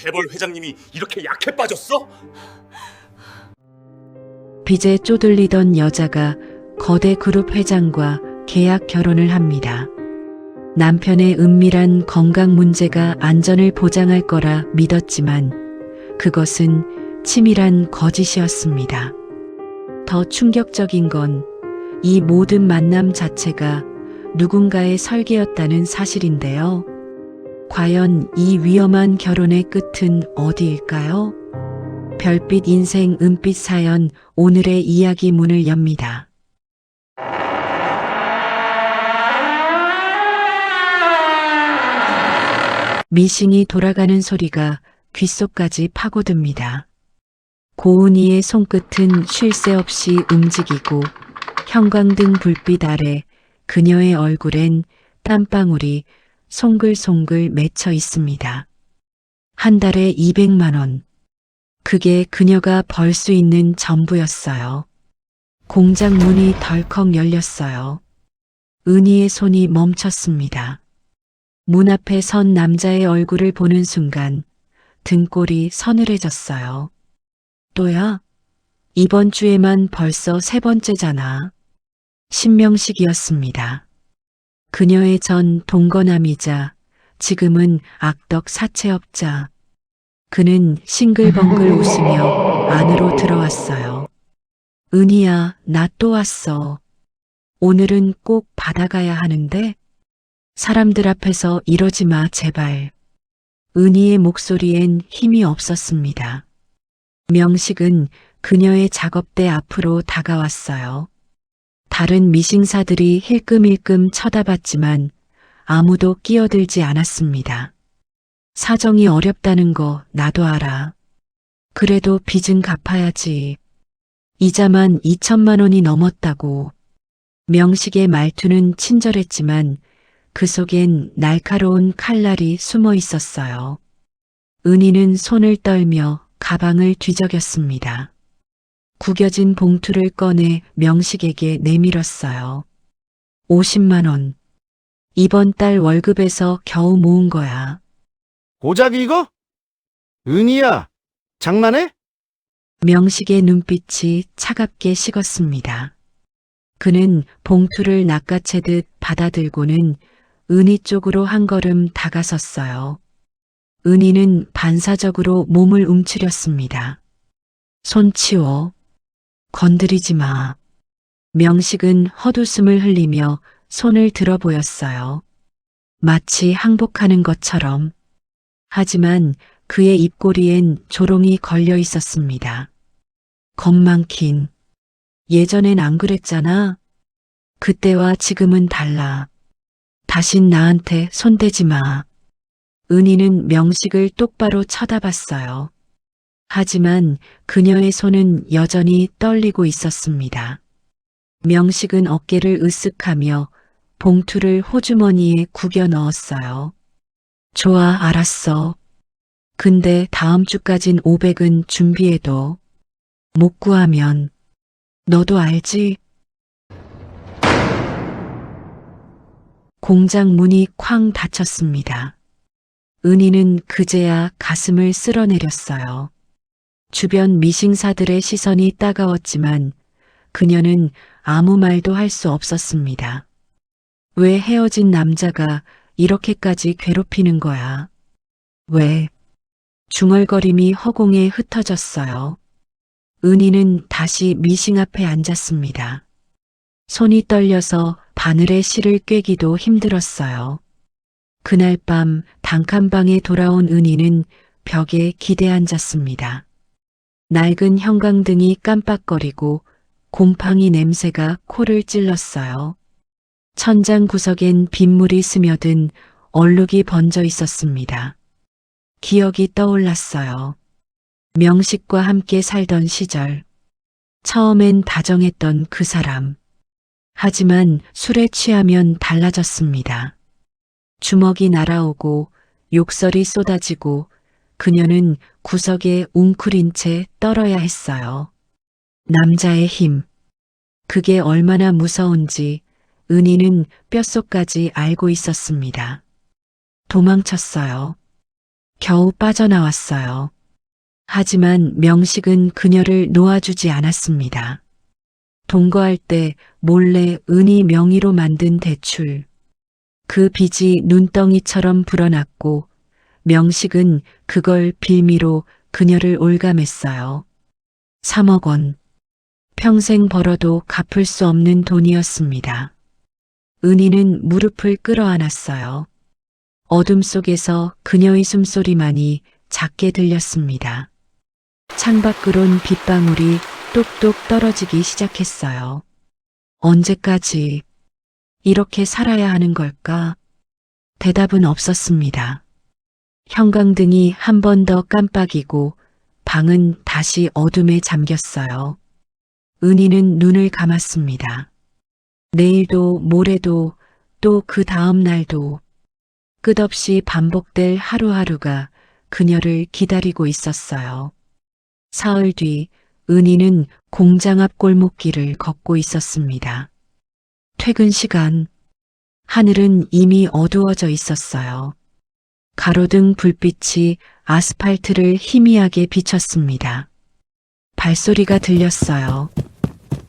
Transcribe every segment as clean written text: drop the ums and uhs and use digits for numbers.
재벌 회장님이 이렇게 약해 빠졌어? 빚에 쪼들리던 여자가 거대 그룹 회장과 계약 결혼을 합니다. 남편의 은밀한 건강 문제가 안전을 보장할 거라 믿었지만 그것은 치밀한 거짓이었습니다. 더 충격적인 건 이 모든 만남 자체가 누군가의 설계였다는 사실인데요. 과연 이 위험한 결혼의 끝은 어디일까요? 별빛 인생 은빛 사연, 오늘의 이야기 문을 엽니다. 미싱이 돌아가는 소리가 귓속까지 파고듭니다. 고은이의 손끝은 쉴 새 없이 움직이고 형광등 불빛 아래 그녀의 얼굴엔 땀방울이 송글송글 맺혀 있습니다. 한 달에 200만 원. 그게 그녀가 벌 수 있는 전부였어요. 공장 문이 덜컥 열렸어요. 은희의 손이 멈췄습니다. 문 앞에 선 남자의 얼굴을 보는 순간 등골이 서늘해졌어요. 또야? 이번 주에만 벌써 세 번째잖아. 신명식이었습니다. 그녀의 전 동거남이자 지금은 악덕 사채업자. 그는 싱글벙글 웃으며 안으로 들어왔어요. 은희야, 나 또 왔어. 오늘은 꼭 받아가야 하는데? 사람들 앞에서 이러지 마, 제발. 은희의 목소리엔 힘이 없었습니다. 명식은 그녀의 작업대 앞으로 다가왔어요. 다른 미싱사들이 힐끔힐끔 쳐다봤지만 아무도 끼어들지 않았습니다. 사정이 어렵다는 거 나도 알아. 그래도 빚은 갚아야지. 이자만 2천만 원이 넘었다고. 명식의 말투는 친절했지만 그 속엔 날카로운 칼날이 숨어 있었어요. 은희는 손을 떨며 가방을 뒤적였습니다. 구겨진 봉투를 꺼내 명식에게 내밀었어요. 50만 원. 이번 달 월급에서 겨우 모은 거야. 고작 이거? 은희야, 장난해? 명식의 눈빛이 차갑게 식었습니다. 그는 봉투를 낚아채듯 받아들고는 은희 쪽으로 한 걸음 다가섰어요. 은희는 반사적으로 몸을 움츠렸습니다. 손 치워. 건드리지 마. 명식은 헛웃음을 흘리며 손을 들어 보였어요. 마치 항복하는 것처럼. 하지만 그의 입꼬리엔 조롱이 걸려 있었습니다. 겁 많긴. 예전엔 안 그랬잖아. 그때와 지금은 달라. 다신 나한테 손대지 마. 은희는 명식을 똑바로 쳐다봤어요. 하지만 그녀의 손은 여전히 떨리고 있었습니다. 명식은 어깨를 으쓱하며 봉투를 호주머니에 구겨 넣었어요. 좋아, 알았어. 근데 다음 주까진 500은 준비해둬. 못 구하면 너도 알지? 공장 문이 쾅 닫혔습니다. 은희는 그제야 가슴을 쓸어내렸어요. 주변 미싱사들의 시선이 따가웠지만 그녀는 아무 말도 할 수 없었습니다. 왜 헤어진 남자가 이렇게까지 괴롭히는 거야? 왜? 중얼거림이 허공에 흩어졌어요. 은희는 다시 미싱 앞에 앉았습니다. 손이 떨려서 바늘에 실을 꿰기도 힘들었어요. 그날 밤 단칸방에 돌아온 은희는 벽에 기대앉았습니다. 낡은 형광등이 깜빡거리고 곰팡이 냄새가 코를 찔렀어요. 천장 구석엔 빗물이 스며든 얼룩이 번져 있었습니다. 기억이 떠올랐어요. 명식과 함께 살던 시절. 처음엔 다정했던 그 사람. 하지만 술에 취하면 달라졌습니다. 주먹이 날아오고 욕설이 쏟아지고 그녀는 구석에 웅크린 채 떨어야 했어요. 남자의 힘. 그게 얼마나 무서운지 은희는 뼛속까지 알고 있었습니다. 도망쳤어요. 겨우 빠져나왔어요. 하지만 명식은 그녀를 놓아주지 않았습니다. 동거할 때 몰래 은희 명의로 만든 대출. 그 빚이 눈덩이처럼 불어났고 명식은 그걸 빌미로 그녀를 올감했어요. 3억 원. 평생 벌어도 갚을 수 없는 돈이었습니다. 은희는 무릎을 끌어안았어요. 어둠 속에서 그녀의 숨소리만이 작게 들렸습니다. 창밖으론 빗방울이 똑똑 떨어지기 시작했어요. 언제까지 이렇게 살아야 하는 걸까? 대답은 없었습니다. 형광등이 한 번 더 깜빡이고 방은 다시 어둠에 잠겼어요. 은희는 눈을 감았습니다. 내일도 모레도 또 그 다음 날도 끝없이 반복될 하루하루가 그녀를 기다리고 있었어요. 사흘 뒤 은희는 공장 앞 골목길을 걷고 있었습니다. 퇴근 시간. 하늘은 이미 어두워져 있었어요. 가로등 불빛이 아스팔트를 희미하게 비쳤습니다. 발소리가 들렸어요.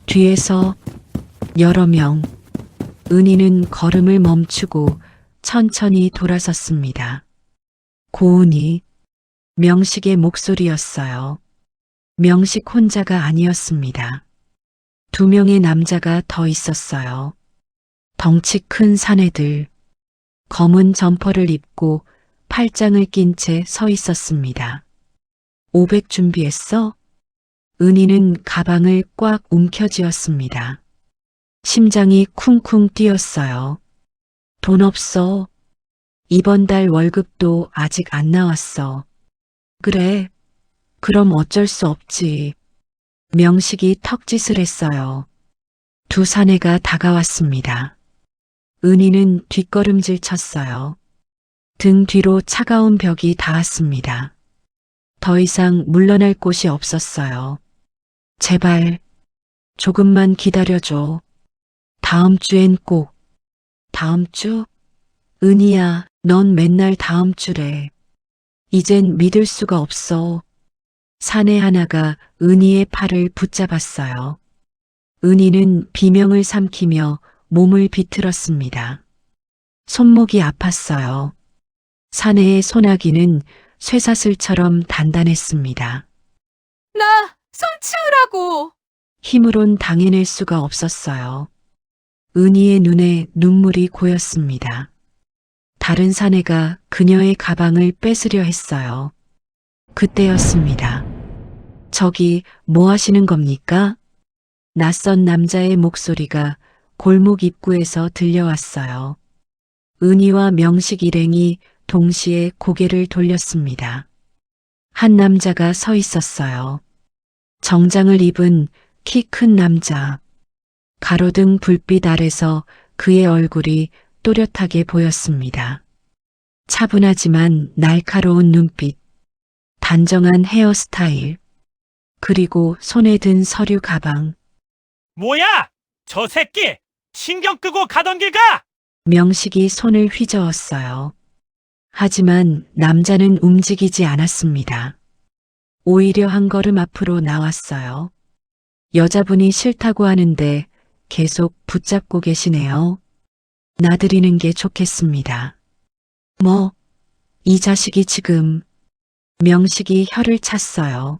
뒤에서 여러 명. 은희는 걸음을 멈추고 천천히 돌아섰습니다. 고은이, 명식의 목소리였어요. 명식 혼자가 아니었습니다. 2명의 남자가 더 있었어요. 덩치 큰 사내들, 검은 점퍼를 입고 팔짱을 낀 채 서 있었습니다. 500 준비했어? 은희는 가방을 꽉 움켜쥐었습니다. 심장이 쿵쿵 뛰었어요. 돈 없어. 이번 달 월급도 아직 안 나왔어. 그래. 그럼 어쩔 수 없지. 명식이 턱짓을 했어요. 2 사내가 다가왔습니다. 은희는 뒷걸음질 쳤어요. 등 뒤로 차가운 벽이 닿았습니다. 더 이상 물러날 곳이 없었어요. 제발, 조금만 기다려줘. 다음 주엔 꼭. 다음 주? 은희야, 넌 맨날 다음 주래. 이젠 믿을 수가 없어. 사내 하나가 은희의 팔을 붙잡았어요. 은희는 비명을 삼키며 몸을 비틀었습니다. 손목이 아팠어요. 사내의 소나기는 쇠사슬처럼 단단했습니다. 나 손 치우라고. 힘으론 당해낼 수가 없었어요. 은희의 눈에 눈물이 고였습니다. 다른 사내가 그녀의 가방을 뺏으려 했어요. 그때였습니다. 저기 뭐 하시는 겁니까? 낯선 남자의 목소리가 골목 입구에서 들려왔어요. 은희와 명식 일행이 동시에 고개를 돌렸습니다. 한 남자가 서 있었어요. 정장을 입은 키 큰 남자. 가로등 불빛 아래서 그의 얼굴이 또렷하게 보였습니다. 차분하지만 날카로운 눈빛, 단정한 헤어스타일, 그리고 손에 든 서류 가방. 뭐야! 저 새끼! 신경 끄고 가던 길 가! 명식이 손을 휘저었어요. 하지만 남자는 움직이지 않았습니다. 오히려 한 걸음 앞으로 나왔어요. 여자분이 싫다고 하는데 계속 붙잡고 계시네요. 놔드리는 게 좋겠습니다. 뭐, 이 자식이 지금. 명식이 혀를 찼어요.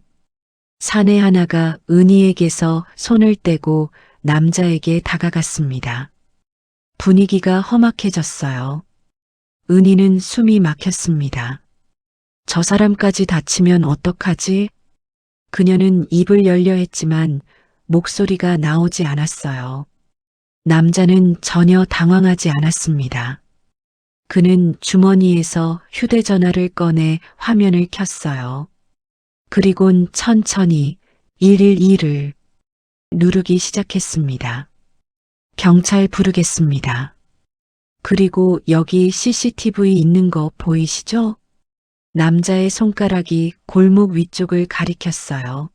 사내 하나가 은희에게서 손을 떼고 남자에게 다가갔습니다. 분위기가 험악해졌어요. 은희는 숨이 막혔습니다. 저 사람까지 다치면 어떡하지? 그녀는 입을 열려 했지만 목소리가 나오지 않았어요. 남자는 전혀 당황하지 않았습니다. 그는 주머니에서 휴대전화를 꺼내 화면을 켰어요. 그리곤 천천히 112를 누르기 시작했습니다. 경찰 부르겠습니다. 그리고 여기 CCTV 있는 거 보이시죠? 남자의 손가락이 골목 위쪽을 가리켰어요.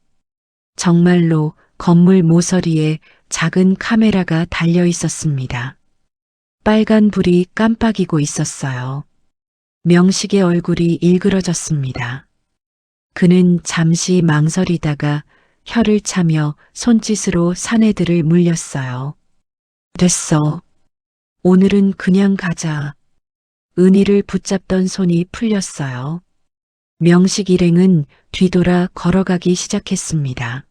정말로 건물 모서리에 작은 카메라가 달려 있었습니다. 빨간 불이 깜빡이고 있었어요. 명식의 얼굴이 일그러졌습니다. 그는 잠시 망설이다가 혀를 차며 손짓으로 사내들을 물렸어요. 됐어. 오늘은 그냥 가자. 은희를 붙잡던 손이 풀렸어요. 명식 일행은 뒤돌아 걸어가기 시작했습니다.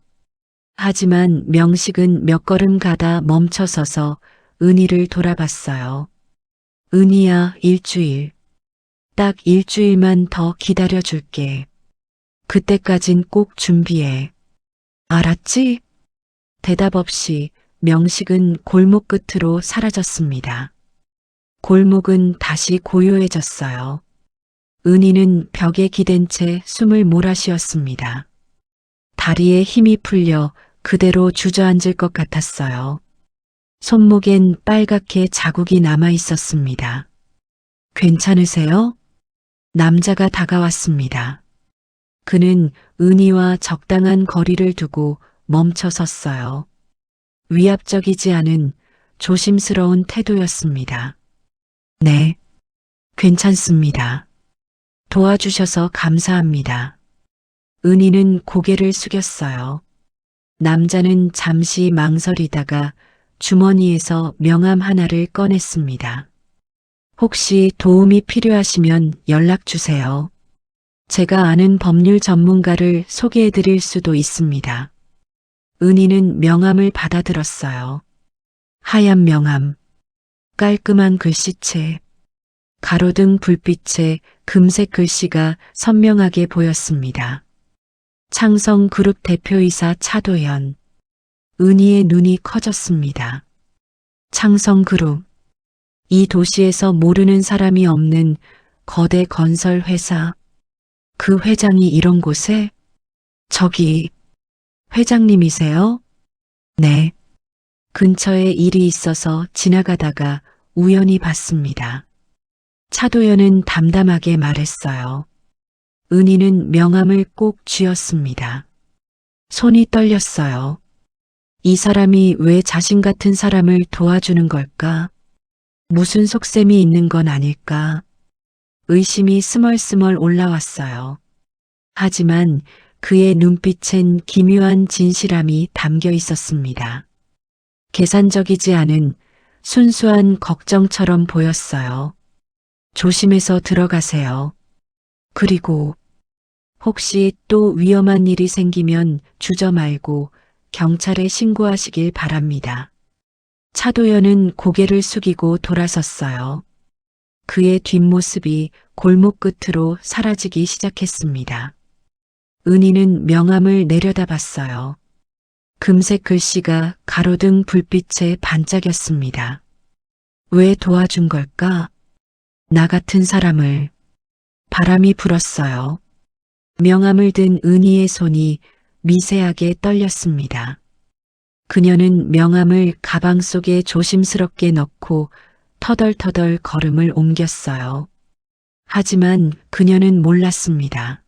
하지만 명식은 몇 걸음 가다 멈춰서서 은희를 돌아봤어요. 은희야, 일주일. 딱 일주일만 더 기다려줄게. 그때까진 꼭 준비해. 알았지? 대답 없이 명식은 골목 끝으로 사라졌습니다. 골목은 다시 고요해졌어요. 은희는 벽에 기댄 채 숨을 몰아쉬었습니다. 다리에 힘이 풀려 그대로 주저앉을 것 같았어요. 손목엔 빨갛게 자국이 남아 있었습니다. 괜찮으세요? 남자가 다가왔습니다. 그는 은희와 적당한 거리를 두고 멈춰 섰어요. 위압적이지 않은 조심스러운 태도였습니다. 네, 괜찮습니다. 도와주셔서 감사합니다. 은희는 고개를 숙였어요. 남자는 잠시 망설이다가 주머니에서 명함 하나를 꺼냈습니다. 혹시 도움이 필요하시면 연락 주세요. 제가 아는 법률 전문가를 소개해 드릴 수도 있습니다. 은희는 명함을 받아들었어요. 하얀 명함, 깔끔한 글씨체, 가로등 불빛에 금색 글씨가 선명하게 보였습니다. 창성그룹 대표이사 차도연. 은희의 눈이 커졌습니다. 창성그룹. 이 도시에서 모르는 사람이 없는 거대 건설 회사. 그 회장이 이런 곳에? 저기, 회장님이세요? 네. 근처에 일이 있어서 지나가다가 우연히 봤습니다. 차도연은 담담하게 말했어요. 은희는 명함을 꼭 쥐었습니다. 손이 떨렸어요. 이 사람이 왜 자신 같은 사람을 도와주는 걸까? 무슨 속셈이 있는 건 아닐까? 의심이 스멀스멀 올라왔어요. 하지만 그의 눈빛엔 기묘한 진실함이 담겨 있었습니다. 계산적이지 않은 순수한 걱정처럼 보였어요. 조심해서 들어가세요. 그리고 혹시 또 위험한 일이 생기면 주저 말고 경찰에 신고하시길 바랍니다. 차도연은 고개를 숙이고 돌아섰어요. 그의 뒷모습이 골목 끝으로 사라지기 시작했습니다. 은희는 명함을 내려다봤어요. 금색 글씨가 가로등 불빛에 반짝였습니다. 왜 도와준 걸까? 나 같은 사람을. 바람이 불었어요. 명함을 든 은희의 손이 미세하게 떨렸습니다. 그녀는 명함을 가방 속에 조심스럽게 넣고 터덜터덜 걸음을 옮겼어요. 하지만 그녀는 몰랐습니다.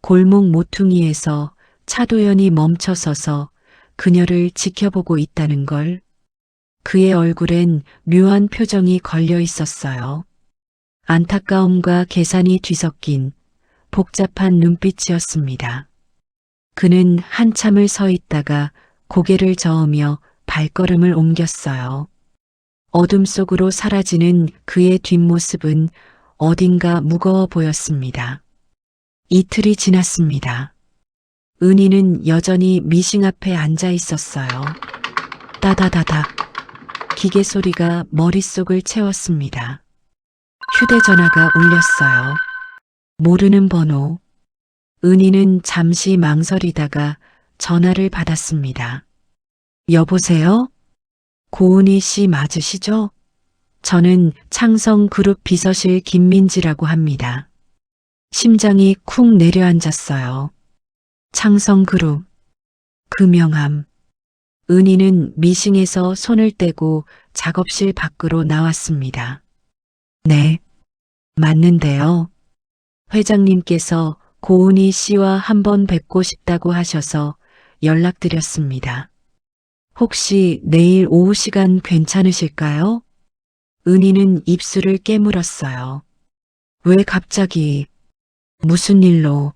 골목 모퉁이에서 차도연이 멈춰서서 그녀를 지켜보고 있다는 걸. 그의 얼굴엔 묘한 표정이 걸려 있었어요. 안타까움과 계산이 뒤섞인 복잡한 눈빛이었습니다. 그는 한참을 서 있다가 고개를 저으며 발걸음을 옮겼어요. 어둠 속으로 사라지는 그의 뒷모습은 어딘가 무거워 보였습니다. 이틀이 지났습니다. 은희는 여전히 미싱 앞에 앉아 있었어요. 따다다닥. 기계 소리가 머릿속을 채웠습니다. 휴대전화가 울렸어요. 모르는 번호. 은희는 잠시 망설이다가 전화를 받았습니다. 여보세요? 고은희 씨 맞으시죠? 저는 창성그룹 비서실 김민지라고 합니다. 심장이 쿵 내려앉았어요. 창성그룹. 그 명함. 은희는 미싱에서 손을 떼고 작업실 밖으로 나왔습니다. 네, 맞는데요. 회장님께서 고은희 씨와 한번 뵙고 싶다고 하셔서 연락드렸습니다. 혹시 내일 오후 시간 괜찮으실까요? 은희는 입술을 깨물었어요. 왜 갑자기? 무슨 일로?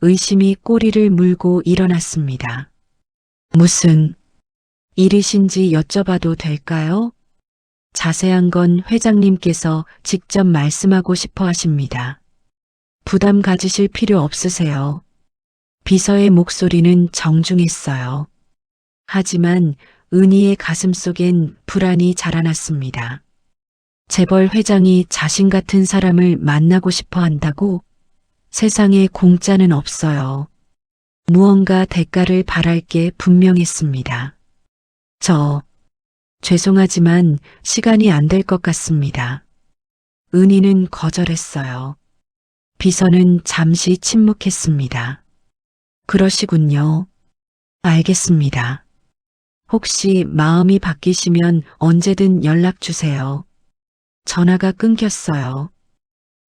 의심이 꼬리를 물고 일어났습니다. 무슨 일이신지 여쭤봐도 될까요? 자세한 건 회장님께서 직접 말씀하고 싶어 하십니다. 부담 가지실 필요 없으세요. 비서의 목소리는 정중했어요. 하지만 은희의 가슴 속엔 불안이 자라났습니다. 재벌 회장이 자신 같은 사람을 만나고 싶어 한다고? 세상에 공짜는 없어요. 무언가 대가를 바랄 게 분명했습니다. 죄송하지만 시간이 안 될 것 같습니다. 은희는 거절했어요. 비서는 잠시 침묵했습니다. 그러시군요. 알겠습니다. 혹시 마음이 바뀌시면 언제든 연락 주세요. 전화가 끊겼어요.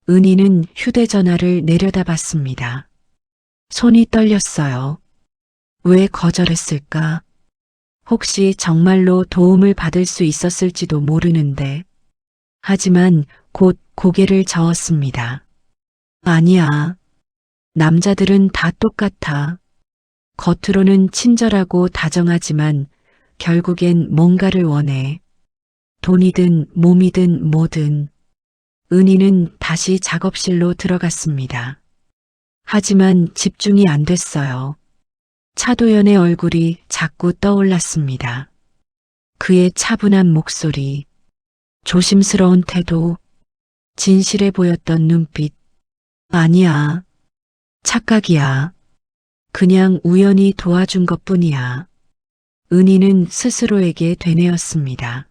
은희는 휴대전화를 내려다봤습니다. 손이 떨렸어요. 왜 거절했을까? 혹시 정말로 도움을 받을 수 있었을지도 모르는데. 하지만 곧 고개를 저었습니다. 아니야. 남자들은 다 똑같아. 겉으로는 친절하고 다정하지만 결국엔 뭔가를 원해. 돈이든 몸이든 뭐든. 은희는 다시 작업실로 들어갔습니다. 하지만 집중이 안 됐어요. 차도연의 얼굴이 자꾸 떠올랐습니다. 그의 차분한 목소리, 조심스러운 태도, 진실해 보였던 눈빛. 아니야. 착각이야. 그냥 우연히 도와준 것뿐이야. 은희는 스스로에게 되뇌었습니다.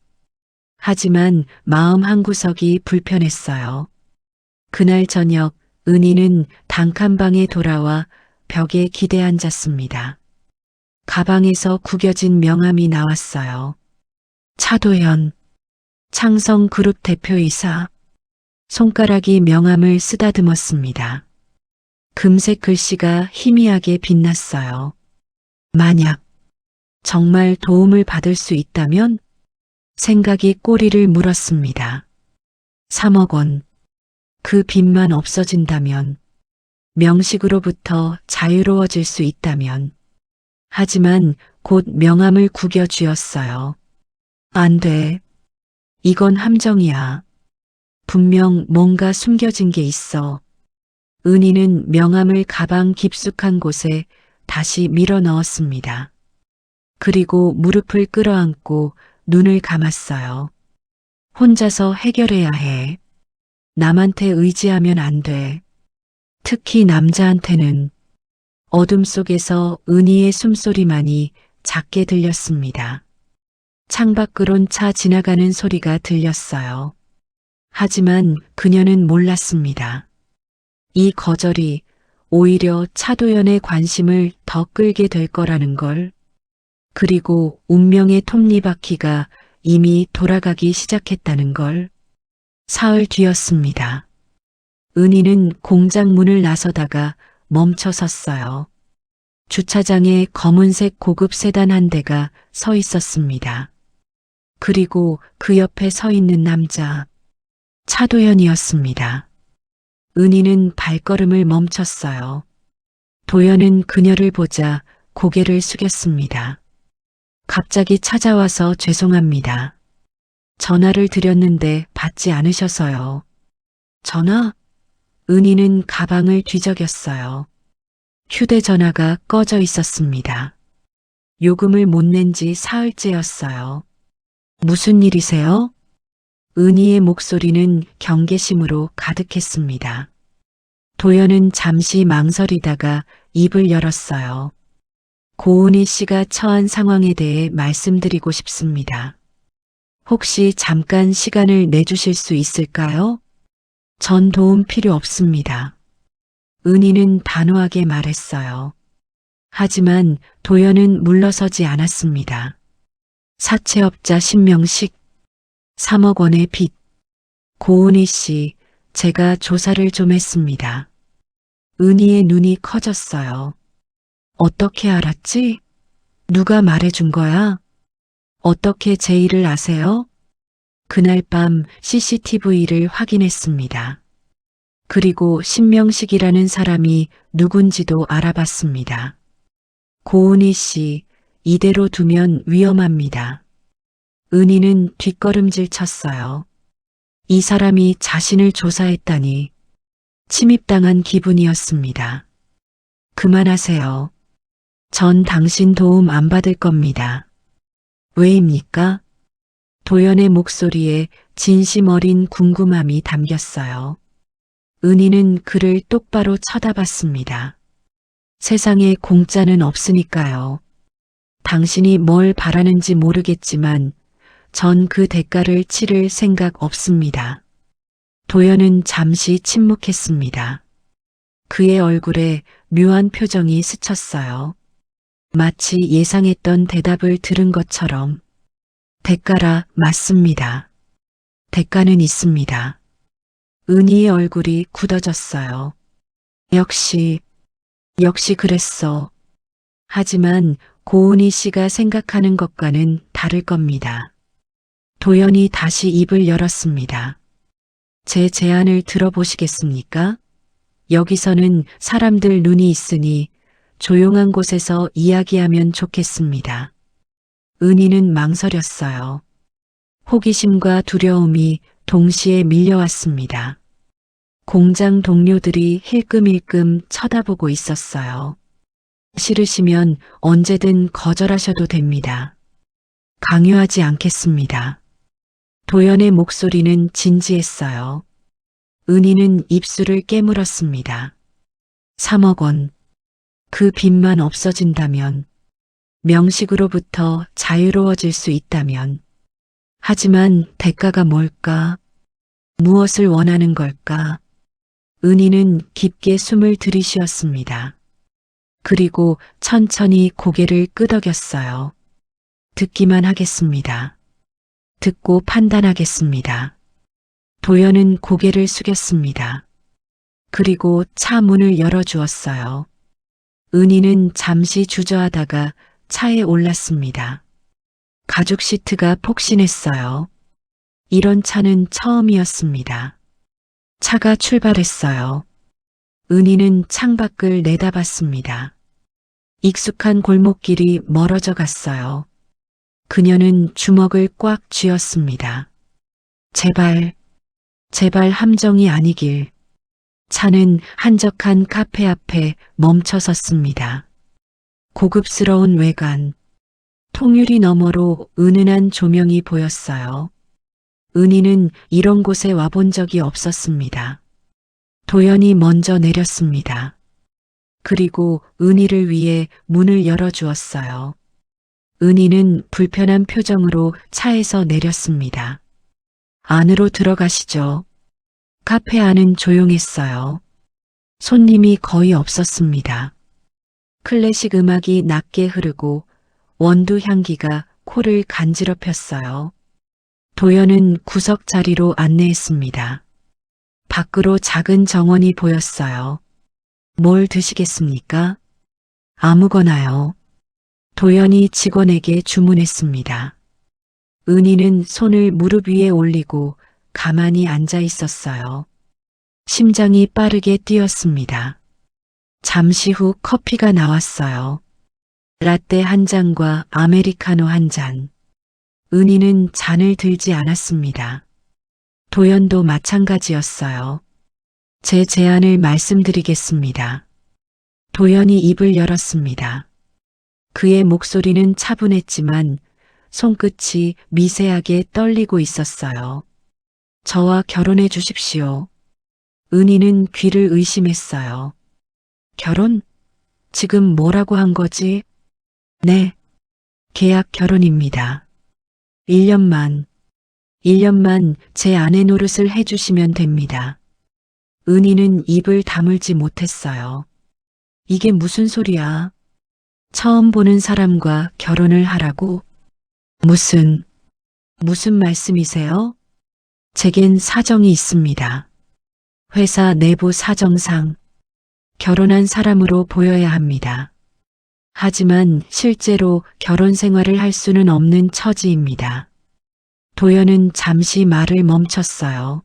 하지만 마음 한구석이 불편했어요. 그날 저녁 은희는 단칸방에 돌아와 벽에 기대 앉았습니다. 가방에서 구겨진 명함이 나왔어요. 차도연, 창성그룹 대표이사. 손가락이 명함을 쓰다듬었습니다. 금색 글씨가 희미하게 빛났어요. 만약 정말 도움을 받을 수 있다면? 생각이 꼬리를 물었습니다. 3억 원. 그 빚만 없어진다면, 명식으로부터 자유로워질 수 있다면. 하지만 곧 명함을 구겨 쥐었어요. 안 돼. 이건 함정이야. 분명 뭔가 숨겨진 게 있어. 은희는 명함을 가방 깊숙한 곳에 다시 밀어 넣었습니다. 그리고 무릎을 끌어안고 눈을 감았어요. 혼자서 해결해야 해. 남한테 의지하면 안 돼. 특히 남자한테는. 어둠 속에서 은희의 숨소리만이 작게 들렸습니다. 창밖으론 차 지나가는 소리가 들렸어요. 하지만 그녀는 몰랐습니다. 이 거절이 오히려 차도연의 관심을 더 끌게 될 거라는 걸. 그리고 운명의 톱니바퀴가 이미 돌아가기 시작했다는 걸. 사흘 뒤였습니다. 은희는 공장 문을 나서다가 멈춰 섰어요. 주차장에 검은색 고급 세단 한 대가 서 있었습니다. 그리고 그 옆에 서 있는 남자, 차도연이었습니다. 은희는 발걸음을 멈췄어요. 도연은 그녀를 보자 고개를 숙였습니다. 갑자기 찾아와서 죄송합니다. 전화를 드렸는데 받지 않으셔서요. 전화? 은희는 가방을 뒤적였어요. 휴대전화가 꺼져 있었습니다. 요금을 못 낸 지 사흘째였어요. 무슨 일이세요? 은희의 목소리는 경계심으로 가득했습니다. 도연은 잠시 망설이다가 입을 열었어요. 고은희 씨가 처한 상황에 대해 말씀드리고 싶습니다. 혹시 잠깐 시간을 내주실 수 있을까요? 전 도움 필요 없습니다. 은희는 단호하게 말했어요. 하지만 도연은 물러서지 않았습니다. 사채업자 신명식, 3억 원의 빚. 고은희 씨, 제가 조사를 좀 했습니다. 은희의 눈이 커졌어요. 어떻게 알았지? 누가 말해준 거야? 어떻게 제 일을 아세요? 그날 밤 CCTV를 확인했습니다. 그리고 신명식이라는 사람이 누군지도 알아봤습니다. 고은희 씨, 이대로 두면 위험합니다. 은희는 뒷걸음질 쳤어요. 이 사람이 자신을 조사했다니 침입당한 기분이었습니다. 그만하세요. 전 당신 도움 안 받을 겁니다. 왜입니까? 도연의 목소리에 진심 어린 궁금함이 담겼어요. 은희는 그를 똑바로 쳐다봤습니다. 세상에 공짜는 없으니까요. 당신이 뭘 바라는지 모르겠지만 전 그 대가를 치를 생각 없습니다. 도연은 잠시 침묵했습니다. 그의 얼굴에 묘한 표정이 스쳤어요. 마치 예상했던 대답을 들은 것처럼. 대가라 맞습니다. 대가는 있습니다. 은희의 얼굴이 굳어졌어요. 역시 그랬어. 하지만 고은희 씨가 생각하는 것과는 다를 겁니다. 도연이 다시 입을 열었습니다. 제 제안을 들어보시겠습니까? 여기서는 사람들 눈이 있으니 조용한 곳에서 이야기하면 좋겠습니다. 은희는 망설였어요. 호기심과 두려움이 동시에 밀려왔습니다. 공장 동료들이 힐끔힐끔 쳐다보고 있었어요. 싫으시면 언제든 거절하셔도 됩니다. 강요하지 않겠습니다. 도연의 목소리는 진지했어요. 은희는 입술을 깨물었습니다. 3억 원. 그 빚만 없어진다면, 명식으로부터 자유로워질 수 있다면. 하지만 대가가 뭘까? 무엇을 원하는 걸까? 은희는 깊게 숨을 들이쉬었습니다. 그리고 천천히 고개를 끄덕였어요. 듣기만 하겠습니다. 듣고 판단하겠습니다. 도연은 고개를 숙였습니다. 그리고 차 문을 열어주었어요. 은희는 잠시 주저하다가 차에 올랐습니다. 가죽 시트가 폭신했어요. 이런 차는 처음이었습니다. 차가 출발했어요. 은희는 창밖을 내다봤습니다. 익숙한 골목길이 멀어져 갔어요. 그녀는 주먹을 꽉 쥐었습니다. 제발 함정이 아니길. 차는 한적한 카페 앞에 멈춰 섰습니다. 고급스러운 외관, 통유리 너머로 은은한 조명이 보였어요. 은희는 이런 곳에 와본 적이 없었습니다. 도연이 먼저 내렸습니다. 그리고 은희를 위해 문을 열어주었어요. 은희는 불편한 표정으로 차에서 내렸습니다. 안으로 들어가시죠. 카페 안은 조용했어요. 손님이 거의 없었습니다. 클래식 음악이 낮게 흐르고 원두 향기가 코를 간지럽혔어요. 도연은 구석 자리로 안내했습니다. 밖으로 작은 정원이 보였어요. 뭘 드시겠습니까? 아무거나요. 도연이 직원에게 주문했습니다. 은희는 손을 무릎 위에 올리고 가만히 앉아 있었어요. 심장이 빠르게 뛰었습니다. 잠시 후 커피가 나왔어요. 라떼 한 잔과 아메리카노 한 잔. 은희는 잔을 들지 않았습니다. 도연도 마찬가지였어요. 제 제안을 말씀드리겠습니다. 도연이 입을 열었습니다. 그의 목소리는 차분했지만 손끝이 미세하게 떨리고 있었어요. 저와 결혼해 주십시오. 은희는 귀를 의심했어요. 결혼? 지금 뭐라고 한 거지? 네, 계약 결혼입니다. 1년만 제 아내 노릇을 해주시면 됩니다. 은희는 입을 다물지 못했어요. 이게 무슨 소리야? 처음 보는 사람과 결혼을 하라고? 무슨 말씀이세요? 제겐 사정이 있습니다. 회사 내부 사정상 결혼한 사람으로 보여야 합니다. 하지만 실제로 결혼 생활을 할 수는 없는 처지입니다. 도연은 잠시 말을 멈췄어요.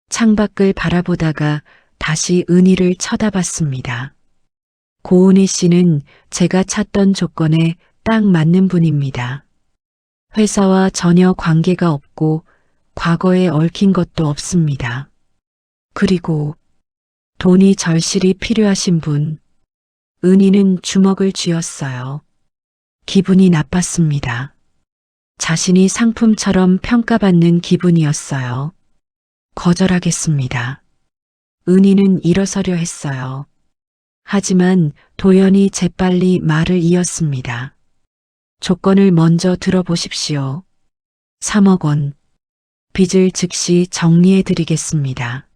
창밖을 바라보다가 다시 은희를 쳐다봤습니다. 고은희 씨는 제가 찾던 조건에 딱 맞는 분입니다. 회사와 전혀 관계가 없고 과거에 얽힌 것도 없습니다. 그리고 돈이 절실히 필요하신 분. 은희는 주먹을 쥐었어요. 기분이 나빴습니다. 자신이 상품처럼 평가받는 기분이었어요. 거절하겠습니다. 은희는 일어서려 했어요. 하지만 도연이 재빨리 말을 이었습니다. 조건을 먼저 들어보십시오. 3억 원. 빚을 즉시 정리해 드리겠습니다.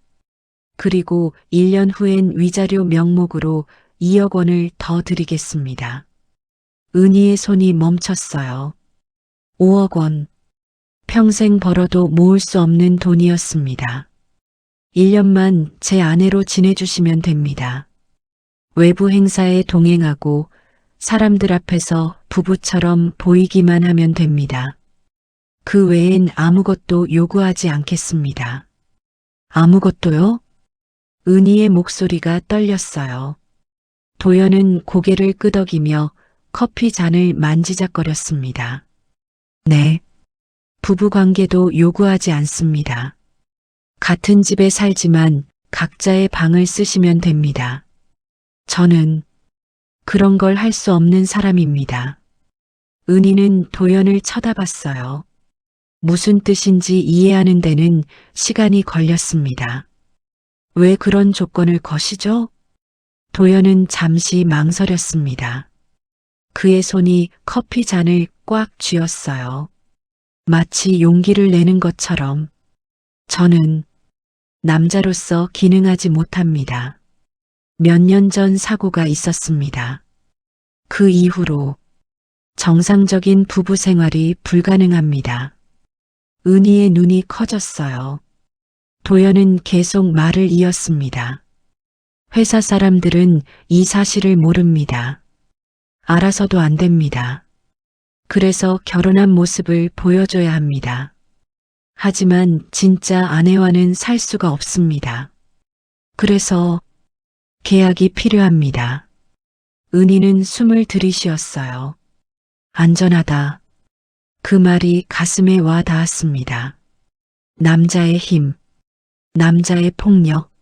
그리고 1년 후엔 위자료 명목으로 2억 원을 더 드리겠습니다. 은희의 손이 멈췄어요. 5억 원. 평생 벌어도 모을 수 없는 돈이었습니다. 1년만 제 아내로 지내주시면 됩니다. 외부 행사에 동행하고 사람들 앞에서 부부처럼 보이기만 하면 됩니다. 그 외엔 아무것도 요구하지 않겠습니다. 아무것도요? 은희의 목소리가 떨렸어요. 도연은 고개를 끄덕이며 커피 잔을 만지작거렸습니다. 네. 부부관계도 요구하지 않습니다. 같은 집에 살지만 각자의 방을 쓰시면 됩니다. 저는 그런 걸 할 수 없는 사람입니다. 은희는 도연을 쳐다봤어요. 무슨 뜻인지 이해하는 데는 시간이 걸렸습니다. 왜 그런 조건을 거시죠? 도연은 잠시 망설였습니다. 그의 손이 커피 잔을 꽉 쥐었어요. 마치 용기를 내는 것처럼. 저는 남자로서 기능하지 못합니다. 몇 년 전 사고가 있었습니다. 그 이후로 정상적인 부부 생활이 불가능합니다. 은희의 눈이 커졌어요. 도연은 계속 말을 이었습니다. 회사 사람들은 이 사실을 모릅니다. 알아서도 안 됩니다. 그래서 결혼한 모습을 보여줘야 합니다. 하지만 진짜 아내와는 살 수가 없습니다. 그래서 계약이 필요합니다. 은희는 숨을 들이쉬었어요. 안전하다. 그 말이 가슴에 와 닿았습니다. 남자의 힘, 남자의 폭력,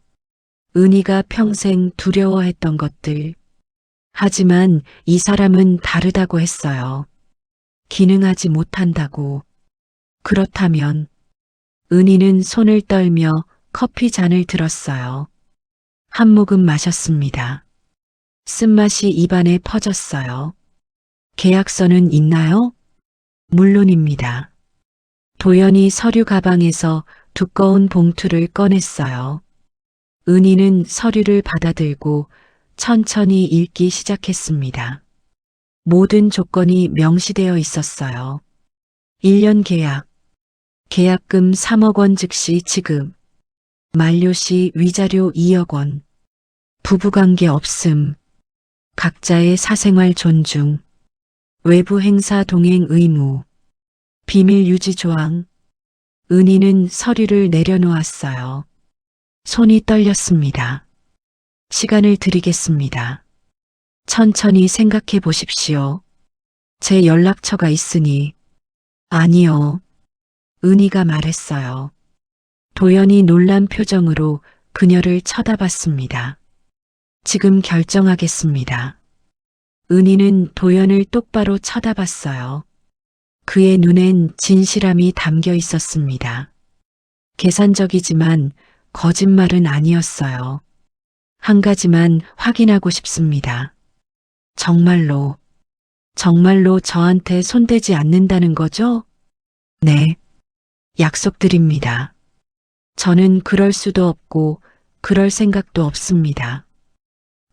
은희가 평생 두려워했던 것들. 하지만 이 사람은 다르다고 했어요. 기능하지 못한다고. 그렇다면 은희는 손을 떨며 커피 잔을 들었어요. 한 모금 마셨습니다. 쓴맛이 입안에 퍼졌어요. 계약서는 있나요? 물론입니다. 도연이 서류 가방에서 두꺼운 봉투를 꺼냈어요. 은희는 서류를 받아들고 천천히 읽기 시작했습니다. 모든 조건이 명시되어 있었어요. 1년 계약, 계약금 3억 원 즉시 지급, 만료 시 위자료 2억 원, 부부관계 없음, 각자의 사생활 존중, 외부 행사 동행 의무, 비밀 유지 조항. 은희는 서류를 내려놓았어요. 손이 떨렸습니다. 시간을 드리겠습니다. 천천히 생각해 보십시오. 제 연락처가 있으니. 아니요. 은희가 말했어요. 도연이 놀란 표정으로 그녀를 쳐다봤습니다. 지금 결정하겠습니다. 은희는 도연을 똑바로 쳐다봤어요. 그의 눈엔 진실함이 담겨 있었습니다. 계산적이지만 거짓말은 아니었어요. 한 가지만 확인하고 싶습니다. 정말로 저한테 손대지 않는다는 거죠? 네. 약속드립니다. 저는 그럴 수도 없고 그럴 생각도 없습니다.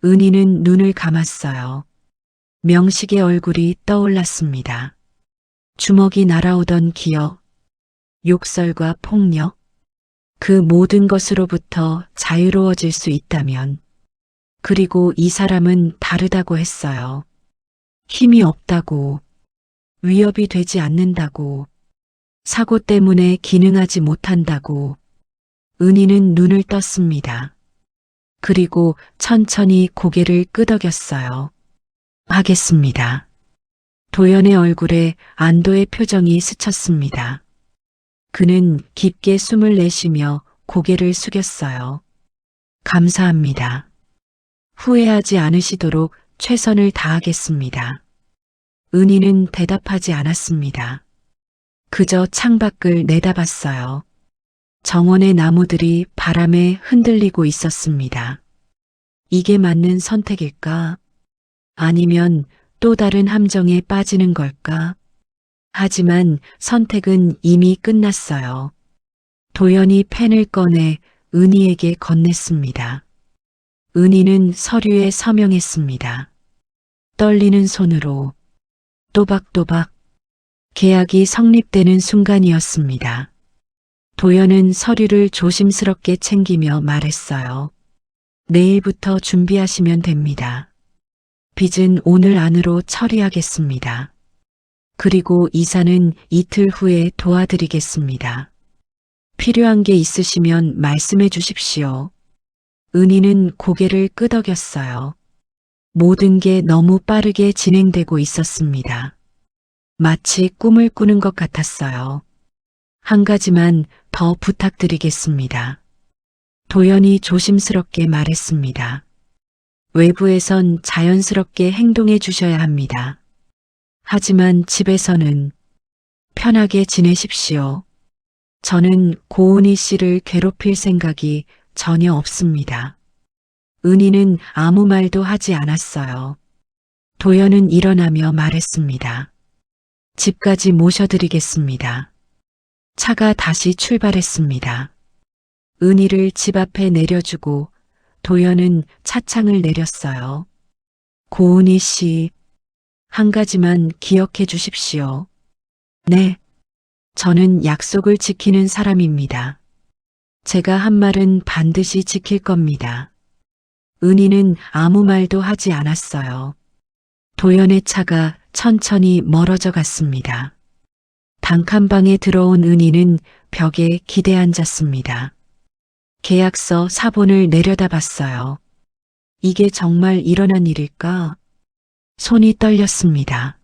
은희는 눈을 감았어요. 명식의 얼굴이 떠올랐습니다. 주먹이 날아오던 기억, 욕설과 폭력, 그 모든 것으로부터 자유로워질 수 있다면, 그리고 이 사람은 다르다고 했어요. 힘이 없다고, 위협이 되지 않는다고, 사고 때문에 기능하지 못한다고. 은희는 눈을 떴습니다. 그리고 천천히 고개를 끄덕였어요. 하겠습니다. 도연의 얼굴에 안도의 표정이 스쳤습니다. 그는 깊게 숨을 내쉬며 고개를 숙였어요. 감사합니다. 후회하지 않으시도록 최선을 다하겠습니다. 은희는 대답하지 않았습니다. 그저 창밖을 내다봤어요. 정원의 나무들이 바람에 흔들리고 있었습니다. 이게 맞는 선택일까? 아니면 또 다른 함정에 빠지는 걸까? 하지만 선택은 이미 끝났어요. 도연이 펜을 꺼내 은희에게 건넸습니다. 은희는 서류에 서명했습니다. 떨리는 손으로 또박또박 계약이 성립되는 순간이었습니다. 도연은 서류를 조심스럽게 챙기며 말했어요. 내일부터 준비하시면 됩니다. 빚은 오늘 안으로 처리하겠습니다. 그리고 이사는 이틀 후에 도와드리겠습니다. 필요한 게 있으시면 말씀해 주십시오. 은희는 고개를 끄덕였어요. 모든 게 너무 빠르게 진행되고 있었습니다. 마치 꿈을 꾸는 것 같았어요. 한 가지만 더 부탁드리겠습니다. 도연이 조심스럽게 말했습니다. 외부에선 자연스럽게 행동해 주셔야 합니다. 하지만 집에서는 편하게 지내십시오. 저는 고은희 씨를 괴롭힐 생각이 전혀 없습니다. 은희는 아무 말도 하지 않았어요. 도연은 일어나며 말했습니다. 집까지 모셔드리겠습니다. 차가 다시 출발했습니다. 은희를 집 앞에 내려주고 도연은 차창을 내렸어요. 고은희 씨, 한 가지만 기억해 주십시오. 네, 저는 약속을 지키는 사람입니다. 제가 한 말은 반드시 지킬 겁니다. 은희는 아무 말도 하지 않았어요. 도연의 차가 천천히 멀어져 갔습니다. 단칸방에 들어온 은희는 벽에 기대 앉았습니다. 계약서 사본을 내려다봤어요. 이게 정말 일어난 일일까? 손이 떨렸습니다.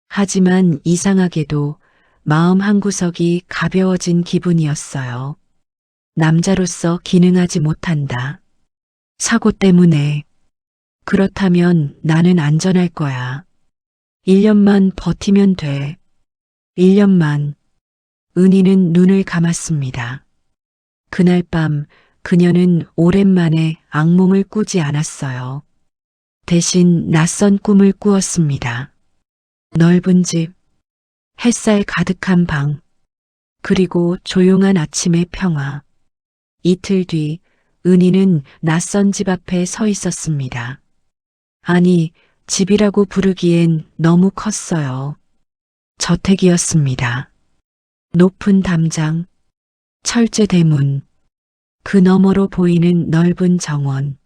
하지만 이상하게도 마음 한구석이 가벼워진 기분이었어요. 남자로서 기능하지 못한다. 사고 때문에. 그렇다면 나는 안전할 거야. 1년만 버티면 돼. 1년만. 은희는 눈을 감았습니다. 그날 밤 그녀는 오랜만에 악몽을 꾸지 않았어요. 대신 낯선 꿈을 꾸었습니다. 넓은 집, 햇살 가득한 방, 그리고 조용한 아침의 평화. 이틀 뒤 은희는 낯선 집 앞에 서 있었습니다. 아니, 집이라고 부르기엔 너무 컸어요. 저택이었습니다. 높은 담장, 철제 대문, 그 너머로 보이는 넓은 정원.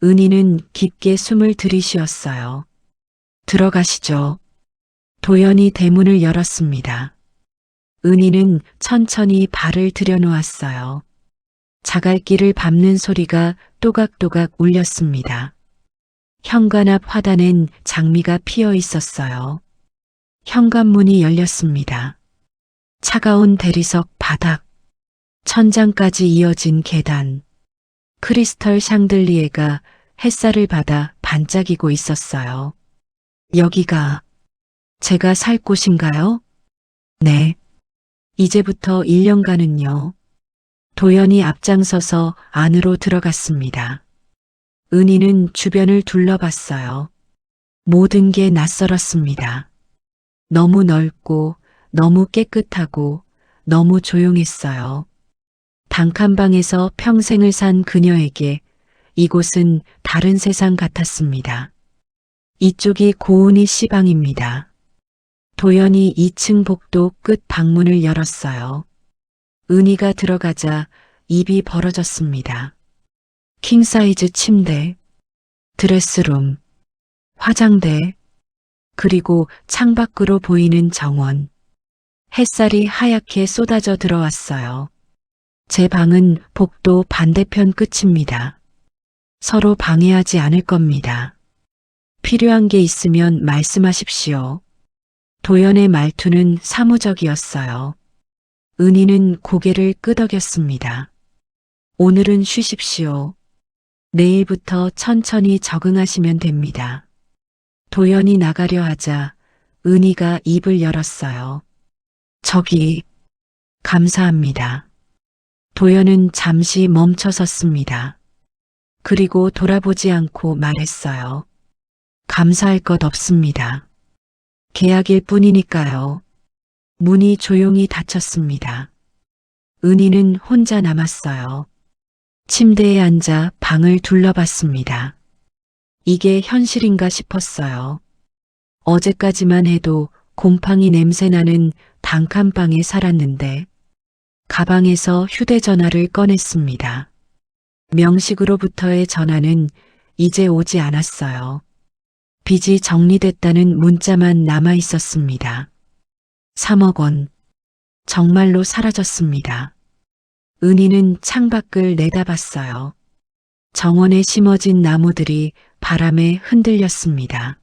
은희는 깊게 숨을 들이쉬었어요. 들어가시죠. 도연이 대문을 열었습니다. 은희는 천천히 발을 들여놓았어요. 자갈길을 밟는 소리가 또각또각 울렸습니다. 현관 앞 화단엔 장미가 피어 있었어요. 현관문이 열렸습니다. 차가운 대리석 바닥, 천장까지 이어진 계단, 크리스털 샹들리에가 햇살을 받아 반짝이고 있었어요. 여기가 제가 살 곳인가요? 네. 이제부터 1년간은요. 도연이 앞장서서 안으로 들어갔습니다. 은희는 주변을 둘러봤어요. 모든 게 낯설었습니다. 너무 넓고 너무 깨끗하고 너무 조용했어요. 단칸방에서 평생을 산 그녀에게 이곳은 다른 세상 같았습니다. 이쪽이 고은희 씨 방입니다. 도연이 2층 복도 끝 방문을 열었어요. 은희가 들어가자 입이 벌어졌습니다. 킹사이즈 침대, 드레스룸, 화장대, 그리고 창밖으로 보이는 정원. 햇살이 하얗게 쏟아져 들어왔어요. 제 방은 복도 반대편 끝입니다. 서로 방해하지 않을 겁니다. 필요한 게 있으면 말씀하십시오. 도연의 말투는 사무적이었어요. 은희는 고개를 끄덕였습니다. 오늘은 쉬십시오. 내일부터 천천히 적응하시면 됩니다. 도연이 나가려 하자 은희가 입을 열었어요. 저기, 감사합니다. 도연은 잠시 멈춰섰습니다. 그리고 돌아보지 않고 말했어요. 감사할 것 없습니다. 계약일 뿐이니까요. 문이 조용히 닫혔습니다. 은희는 혼자 남았어요. 침대에 앉아 방을 둘러봤습니다. 이게 현실인가 싶었어요. 어제까지만 해도 곰팡이 냄새나는 단칸방에 살았는데 가방에서 휴대전화를 꺼냈습니다. 명식으로부터의 전화는 이제 오지 않았어요. 빚이 정리됐다는 문자만 남아 있었습니다. 3억 원. 정말로 사라졌습니다. 은희는 창밖을 내다봤어요. 정원에 심어진 나무들이 바람에 흔들렸습니다.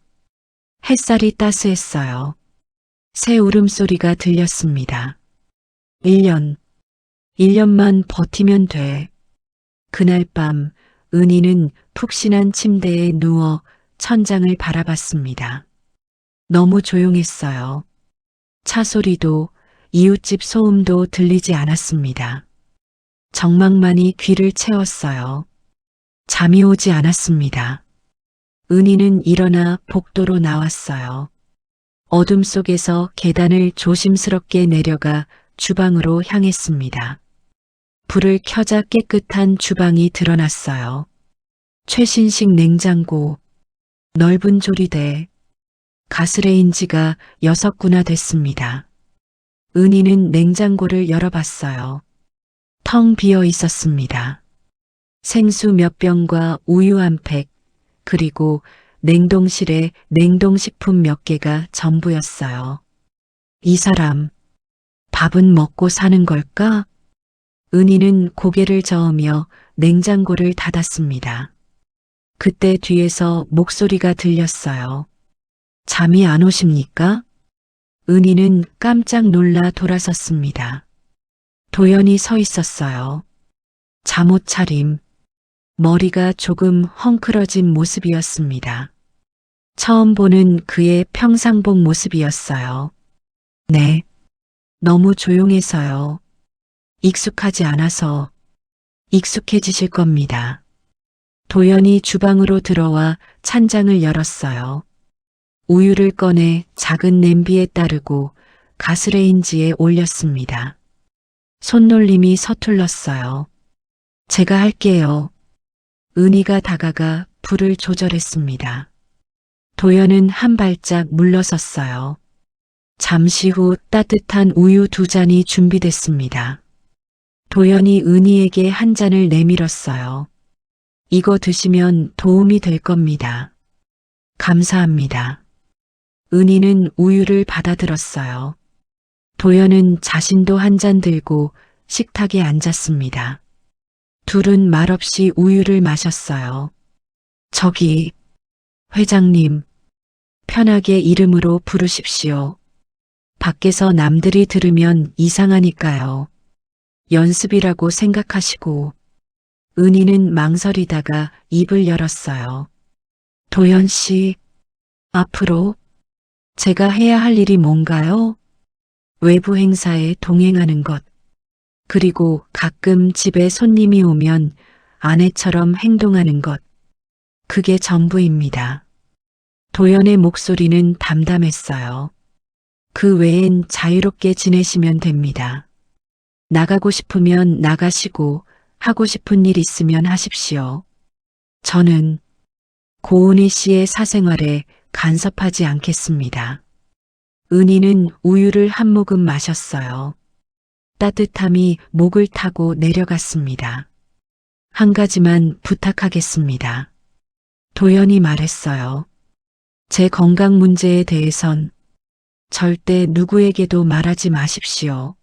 햇살이 따스했어요. 새 울음소리가 들렸습니다. 1년만 버티면 돼. 그날 밤 은희는 푹신한 침대에 누워 천장을 바라봤습니다. 너무 조용했어요. 차 소리도 이웃집 소음도 들리지 않았습니다. 정막만이 귀를 채웠어요. 잠이 오지 않았습니다. 은희는 일어나 복도로 나왔어요. 어둠 속에서 계단을 조심스럽게 내려가 주방으로 향했습니다. 불을 켜자 깨끗한 주방이 드러났어요. 최신식 냉장고, 넓은 조리대, 가스레인지가 6구나 됐습니다. 은희는 냉장고를 열어봤어요. 텅 비어 있었습니다. 생수 몇 병과 우유 한 팩, 그리고 냉동실에 냉동식품 몇 개가 전부였어요. 이 사람, 밥은 먹고 사는 걸까? 은희는 고개를 저으며 냉장고를 닫았습니다. 그때 뒤에서 목소리가 들렸어요. 잠이 안 오십니까? 은희는 깜짝 놀라 돌아섰습니다. 도연이 서 있었어요. 잠옷 차림, 머리가 조금 헝클어진 모습이었습니다. 처음 보는 그의 평상복 모습이었어요. 네, 너무 조용해서요. 익숙하지 않아서 익숙해지실 겁니다. 도연이 주방으로 들어와 찬장을 열었어요. 우유를 꺼내 작은 냄비에 따르고 가스레인지에 올렸습니다. 손놀림이 서툴렀어요. 제가 할게요. 은희가 다가가 불을 조절했습니다. 도연은 한 발짝 물러섰어요. 잠시 후 따뜻한 우유 2잔이 준비됐습니다. 도연이 은희에게 한 잔을 내밀었어요. 이거 드시면 도움이 될 겁니다. 감사합니다. 은희는 우유를 받아들었어요. 도연은 자신도 한 잔 들고 식탁에 앉았습니다. 둘은 말없이 우유를 마셨어요. 저기, 회장님, 편하게 이름으로 부르십시오. 밖에서 남들이 들으면 이상하니까요. 연습이라고 생각하시고. 은희는 망설이다가 입을 열었어요. 도연 씨, 앞으로 제가 해야 할 일이 뭔가요? 외부 행사에 동행하는 것, 그리고 가끔 집에 손님이 오면 아내처럼 행동하는 것, 그게 전부입니다. 도연의 목소리는 담담했어요. 그 외엔 자유롭게 지내시면 됩니다. 나가고 싶으면 나가시고 하고 싶은 일 있으면 하십시오. 저는 고은희 씨의 사생활에 간섭하지 않겠습니다. 은희는 우유를 한 모금 마셨어요. 따뜻함이 목을 타고 내려갔습니다. 한 가지만 부탁하겠습니다. 도연이 말했어요. 제 건강 문제에 대해선 절대 누구에게도 말하지 마십시오.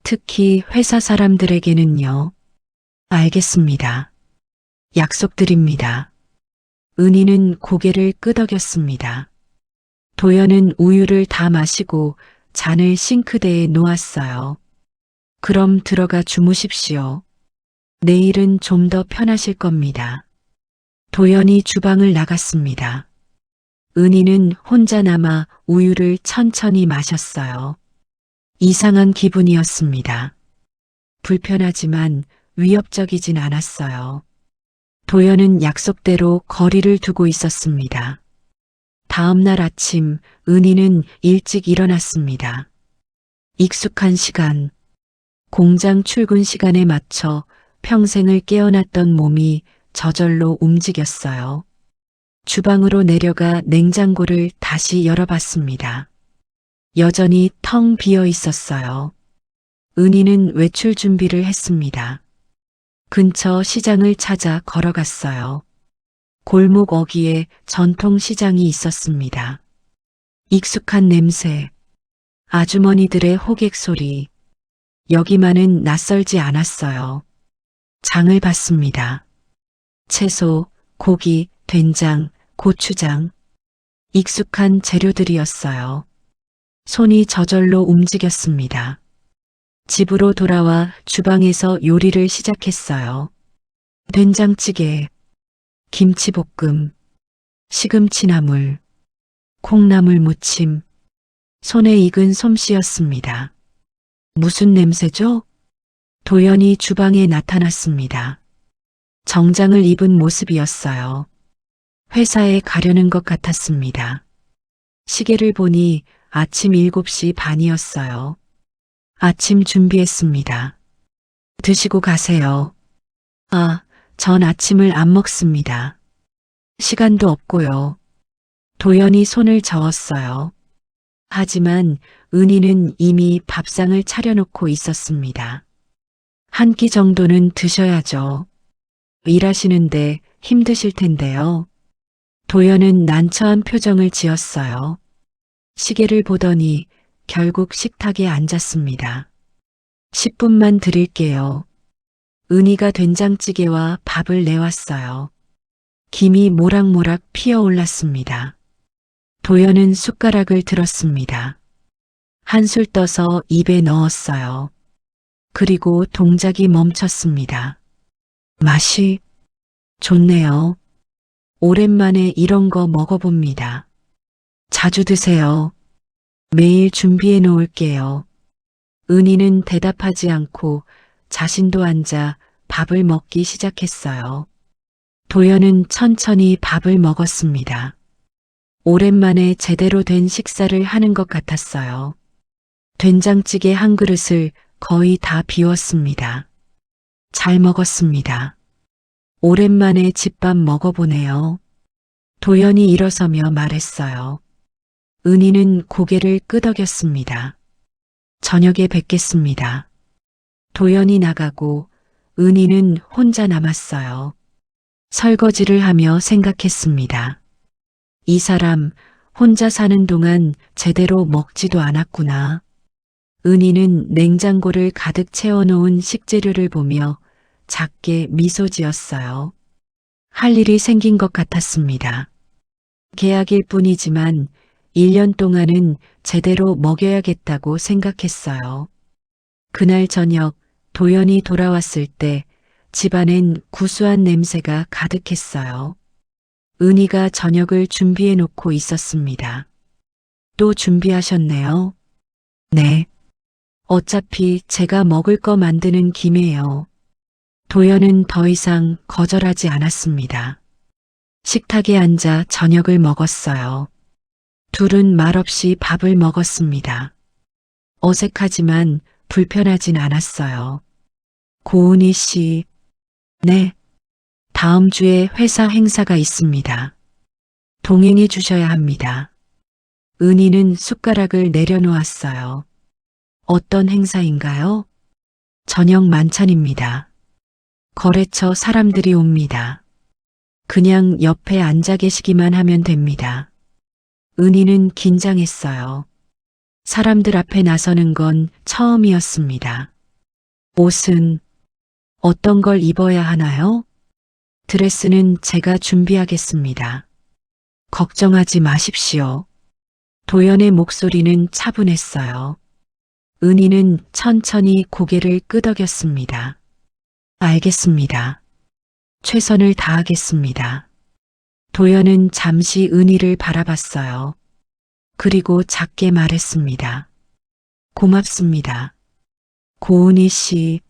특히 회사 사람들에게는요. 알겠습니다. 약속드립니다. 은희는 고개를 끄덕였습니다. 도연은 우유를 다 마시고 잔을 싱크대에 놓았어요. 그럼 들어가 주무십시오. 내일은 좀 더 편하실 겁니다. 도연이 주방을 나갔습니다. 은희는 혼자 남아 우유를 천천히 마셨어요. 이상한 기분이었습니다. 불편하지만 위협적이진 않았어요. 도연은 약속대로 거리를 두고 있었습니다. 다음 날 아침 은희는 일찍 일어났습니다. 익숙한 시간, 공장 출근 시간에 맞춰 평생을 깨어났던 몸이 저절로 움직였어요. 주방으로 내려가 냉장고를 다시 열어봤습니다. 여전히 텅 비어 있었어요. 은희는 외출 준비를 했습니다. 근처 시장을 찾아 걸어갔어요. 골목 어귀에 전통 시장이 있었습니다. 익숙한 냄새, 아주머니들의 호객 소리, 여기만은 낯설지 않았어요. 장을 봤습니다. 채소, 고기, 된장, 고추장, 익숙한 재료들이었어요. 손이 저절로 움직였습니다. 집으로 돌아와 주방에서 요리를 시작했어요. 된장찌개, 김치볶음, 시금치나물, 콩나물 무침, 손에 익은 솜씨였습니다. 무슨 냄새죠? 도연이 주방에 나타났습니다. 정장을 입은 모습이었어요. 회사에 가려는 것 같았습니다. 시계를 보니 아침 7시 반이었어요. 아침 준비했습니다. 드시고 가세요. 아, 전 아침을 안 먹습니다. 시간도 없고요. 도연이 손을 저었어요. 하지만 은희는 이미 밥상을 차려놓고 있었습니다. 한 끼 정도는 드셔야죠. 일하시는데 힘드실 텐데요. 도연은 난처한 표정을 지었어요. 시계를 보더니 결국 식탁에 앉았습니다. 10분만 드릴게요. 은희가 된장찌개와 밥을 내왔어요. 김이 모락모락 피어올랐습니다. 도연은 숟가락을 들었습니다. 한술 떠서 입에 넣었어요. 그리고 동작이 멈췄습니다. 맛이 좋네요. 오랜만에 이런 거 먹어봅니다. 자주 드세요. 매일 준비해 놓을게요. 은희는 대답하지 않고 자신도 앉아 밥을 먹기 시작했어요. 도연은 천천히 밥을 먹었습니다. 오랜만에 제대로 된 식사를 하는 것 같았어요. 된장찌개 한 그릇을 거의 다 비웠습니다. 잘 먹었습니다. 오랜만에 집밥 먹어보네요. 도연이 일어서며 말했어요. 은희는 고개를 끄덕였습니다. 저녁에 뵙겠습니다. 도연이 나가고 은희는 혼자 남았어요. 설거지를 하며 생각했습니다. 이 사람 혼자 사는 동안 제대로 먹지도 않았구나. 은희는 냉장고를 가득 채워놓은 식재료를 보며 작게 미소 지었어요. 할 일이 생긴 것 같았습니다. 계약일 뿐이지만 1년 동안은 제대로 먹여야겠다고 생각했어요. 그날 저녁 도연이 돌아왔을 때 집안엔 구수한 냄새가 가득했어요. 은희가 저녁을 준비해 놓고 있었습니다. 또 준비하셨네요? 네. 어차피 제가 먹을 거 만드는 김이에요. 도연은 더 이상 거절하지 않았습니다. 식탁에 앉아 저녁을 먹었어요. 둘은 말없이 밥을 먹었습니다. 어색하지만 불편하진 않았어요. 고은희 씨, 네. 다음 주에 회사 행사가 있습니다. 동행해 주셔야 합니다. 은희는 숟가락을 내려놓았어요. 어떤 행사인가요? 저녁 만찬입니다. 거래처 사람들이 옵니다. 그냥 옆에 앉아 계시기만 하면 됩니다. 은희는 긴장했어요. 사람들 앞에 나서는 건 처음이었습니다. 옷은 어떤 걸 입어야 하나요? 드레스는 제가 준비하겠습니다. 걱정하지 마십시오. 도연의 목소리는 차분했어요. 은희는 천천히 고개를 끄덕였습니다. 알겠습니다. 최선을 다하겠습니다. 도연은 잠시 은희를 바라봤어요. 그리고 작게 말했습니다. 고맙습니다. 고은희 씨.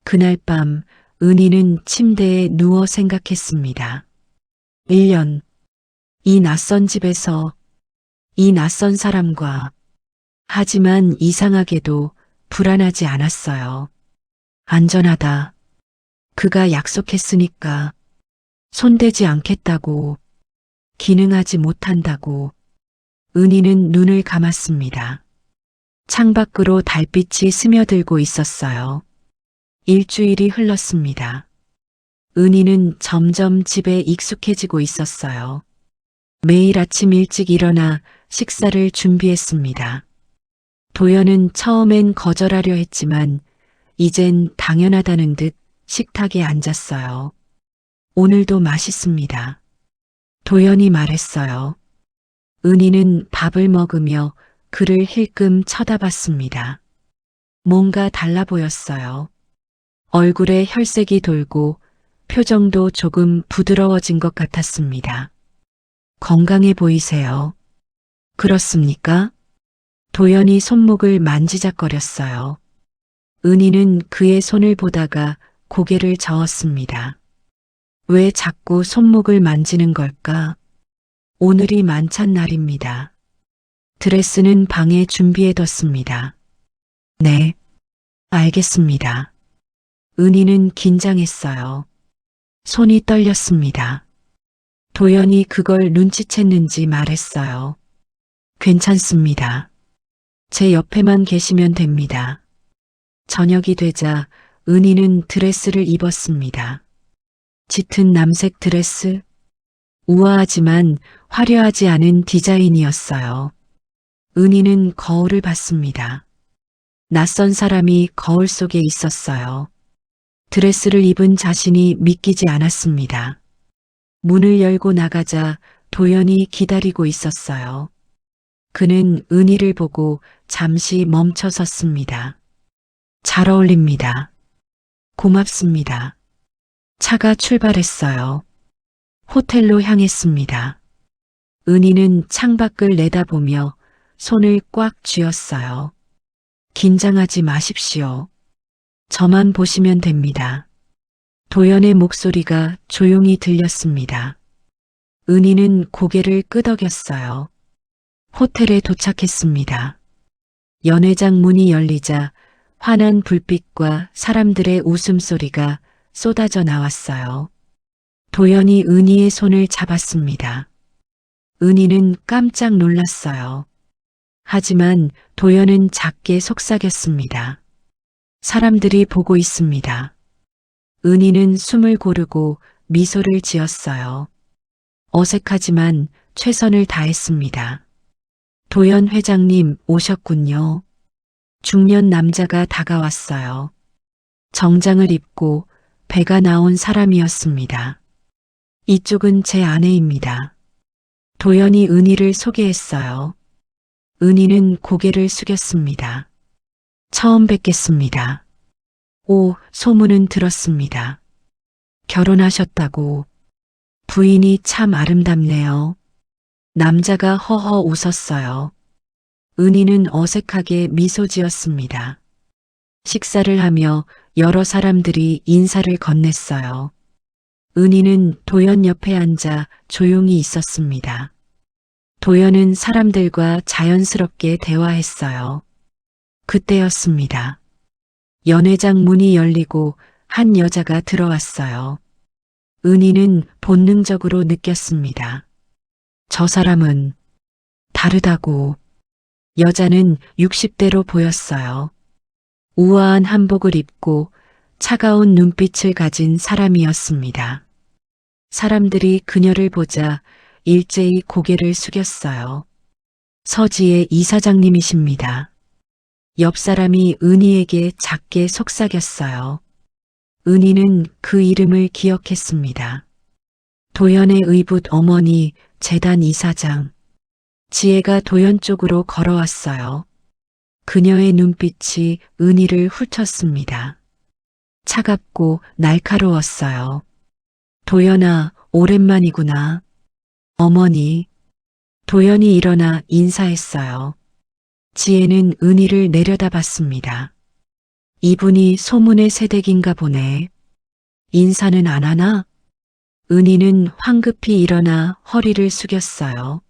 그날 밤 은희는 침대에 누워 생각했습니다. 1년. 이 낯선 집에서, 이 낯선 사람과. 하지만 이상하게도 불안하지 않았어요. 안전하다. 그가 약속했으니까. 손대지 않겠다고. 기능하지 못한다고. 은희는 눈을 감았습니다. 창밖으로 달빛이 스며들고 있었어요. 일주일이 흘렀습니다. 은희는 점점 집에 익숙해지고 있었어요. 매일 아침 일찍 일어나 식사를 준비했습니다. 도연은 처음엔 거절하려 했지만 이젠 당연하다는 듯 식탁에 앉았어요. 오늘도 맛있습니다. 도연이 말했어요. 은희는 밥을 먹으며 그를 힐끔 쳐다봤습니다. 뭔가 달라 보였어요. 얼굴에 혈색이 돌고 표정도 조금 부드러워진 것 같았습니다. 건강해 보이세요. 그렇습니까? 도연이 손목을 만지작거렸어요. 은희는 그의 손을 보다가 고개를 저었습니다. 왜 자꾸 손목을 만지는 걸까? 오늘이 만찬 날입니다. 드레스는 방에 준비해뒀습니다. 네, 알겠습니다. 은희는 긴장했어요. 손이 떨렸습니다. 도연이 그걸 눈치챘는지 말했어요. 괜찮습니다. 제 옆에만 계시면 됩니다. 저녁이 되자 은희는 드레스를 입었습니다. 짙은 남색 드레스, 우아하지만 화려하지 않은 디자인이었어요. 은희는 거울을 봤습니다. 낯선 사람이 거울 속에 있었어요. 드레스를 입은 자신이 믿기지 않았습니다. 문을 열고 나가자 도연이 기다리고 있었어요. 그는 은희를 보고 잠시 멈춰 섰습니다. 잘 어울립니다. 고맙습니다. 차가 출발했어요. 호텔로 향했습니다. 은희는 창밖을 내다보며 손을 꽉 쥐었어요. 긴장하지 마십시오. 저만 보시면 됩니다. 도연의 목소리가 조용히 들렸습니다. 은희는 고개를 끄덕였어요. 호텔에 도착했습니다. 연회장 문이 열리자 환한 불빛과 사람들의 웃음소리가 쏟아져 나왔어요. 도연이 은희의 손을 잡았습니다. 은희는 깜짝 놀랐어요. 하지만 도연은 작게 속삭였습니다. 사람들이 보고 있습니다. 은희는 숨을 고르고 미소를 지었어요. 어색하지만 최선을 다했습니다. 도연 회장님 오셨군요. 중년 남자가 다가왔어요. 정장을 입고 배가 나온 사람이었습니다. 이쪽은 제 아내입니다. 도연이 은희를 소개했어요. 은희는 고개를 숙였습니다. 처음 뵙겠습니다. 오, 소문은 들었습니다. 결혼하셨다고. 부인이 참 아름답네요. 남자가 허허 웃었어요. 은희는 어색하게 미소 지었습니다. 식사를 하며 여러 사람들이 인사를 건넸어요. 은희는 도연 옆에 앉아 조용히 있었습니다. 도연은 사람들과 자연스럽게 대화했어요. 그때였습니다. 연회장 문이 열리고 한 여자가 들어왔어요. 은희는 본능적으로 느꼈습니다. 저 사람은 다르다고. 여자는 60대로 보였어요. 우아한 한복을 입고 차가운 눈빛을 가진 사람이었습니다. 사람들이 그녀를 보자 일제히 고개를 숙였어요. 서지의 이사장님이십니다. 옆 사람이 은희에게 작게 속삭였어요. 은희는 그 이름을 기억했습니다. 도연의 의붓 어머니, 재단 이사장. 지혜가 도연 쪽으로 걸어왔어요. 그녀의 눈빛이 은희를 훑었습니다. 차갑고 날카로웠어요. 도연아, 오랜만이구나. 어머니. 도연이 일어나 인사했어요. 지혜는 은희를 내려다봤습니다. 이분이 소문의 새댁인가 보네. 인사는 안 하나? 은희는 황급히 일어나 허리를 숙였어요.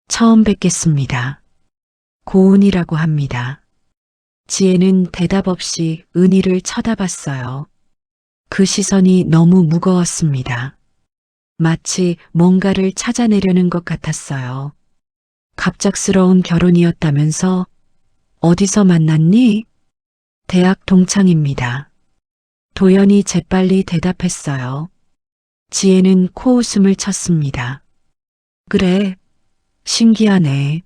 처음 뵙겠습니다. 고은이라고 합니다. 지혜는 대답 없이 은희를 쳐다봤어요. 그 시선이 너무 무거웠습니다. 마치 뭔가를 찾아내려는 것 같았어요. 갑작스러운 결혼이었다면서? 어디서 만났니? 대학 동창입니다. 도연이 재빨리 대답했어요. 지혜는 코웃음을 쳤습니다. 그래, 신기하네.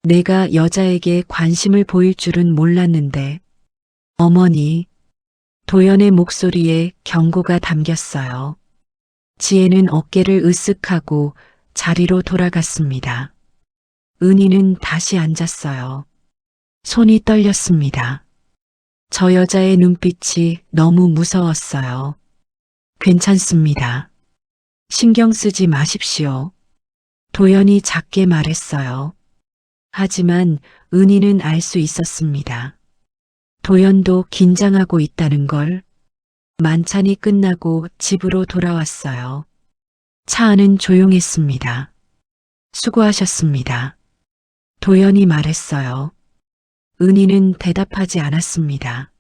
내가 여자에게 관심을 보일 줄은 몰랐는데. 어머니. 도연의 목소리에 경고가 담겼어요. 지혜는 어깨를 으쓱하고 자리로 돌아갔습니다. 은희는 다시 앉았어요. 손이 떨렸습니다. 저 여자의 눈빛이 너무 무서웠어요. 괜찮습니다. 신경 쓰지 마십시오. 도연이 작게 말했어요. 하지만 은희는 알 수 있었습니다. 도연도 긴장하고 있다는 걸. 만찬이 끝나고 집으로 돌아왔어요. 차 안은 조용했습니다. 수고하셨습니다. 도연이 말했어요. 은희는 대답하지 않았습니다.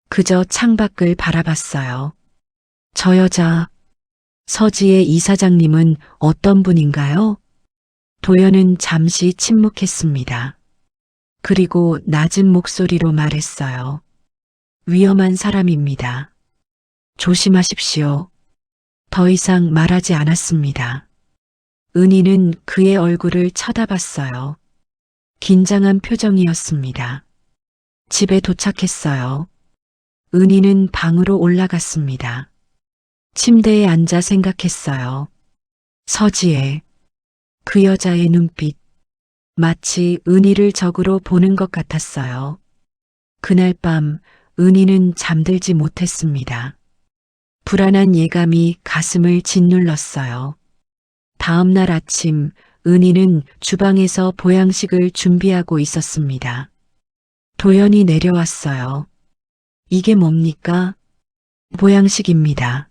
그저 창밖을 바라봤어요. 저 여자, 서지의 이사장님은 어떤 분인가요? 도연은 잠시 침묵했습니다. 그리고 낮은 목소리로 말했어요. 위험한 사람입니다. 조심하십시오. 더 이상 말하지 않았습니다. 은희는 그의 얼굴을 쳐다봤어요. 긴장한 표정이었습니다. 집에 도착했어요. 은희는 방으로 올라갔습니다. 침대에 앉아 생각했어요. 서지혜. 그 여자의 눈빛. 마치 은희를 적으로 보는 것 같았어요. 그날 밤 은희는 잠들지 못했습니다. 불안한 예감이 가슴을 짓눌렀어요. 다음 날 아침 은희는 주방에서 보양식을 준비하고 있었습니다. 도연이 내려왔어요. 이게 뭡니까? 보양식입니다.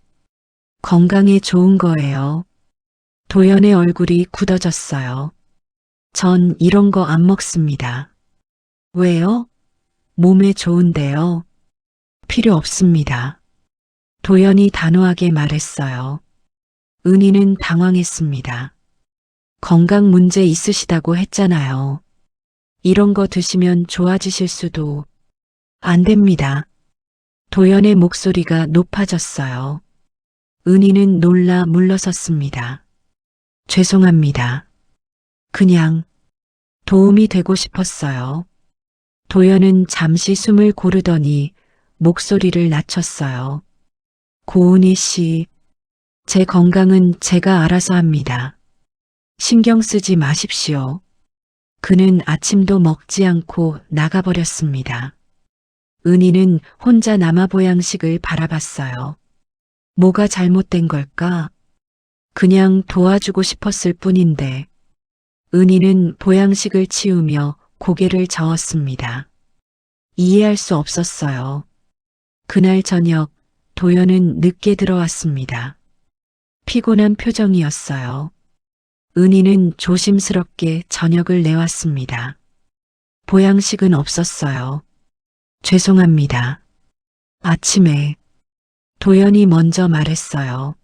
건강에 좋은 거예요. 도연의 얼굴이 굳어졌어요. 전 이런 거 안 먹습니다. 왜요? 몸에 좋은데요. 필요 없습니다. 도연이 단호하게 말했어요. 은희는 당황했습니다. 건강 문제 있으시다고 했잖아요. 이런 거 드시면 좋아지실 수도. 안 됩니다. 도연의 목소리가 높아졌어요. 은희는 놀라 물러섰습니다. 죄송합니다. 그냥 도움이 되고 싶었어요. 도연은 잠시 숨을 고르더니 목소리를 낮췄어요. 고은희 씨, 제 건강은 제가 알아서 합니다. 신경 쓰지 마십시오. 그는 아침도 먹지 않고 나가버렸습니다. 은희는 혼자 남아 보양식을 바라봤어요. 뭐가 잘못된 걸까? 그냥 도와주고 싶었을 뿐인데. 은희는 보양식을 치우며 고개를 저었습니다. 이해할 수 없었어요. 그날 저녁 도연은 늦게 들어왔습니다. 피곤한 표정이었어요. 은희는 조심스럽게 저녁을 내왔습니다. 보양식은 없었어요. 죄송합니다. 아침에 도연이 먼저 말했어요.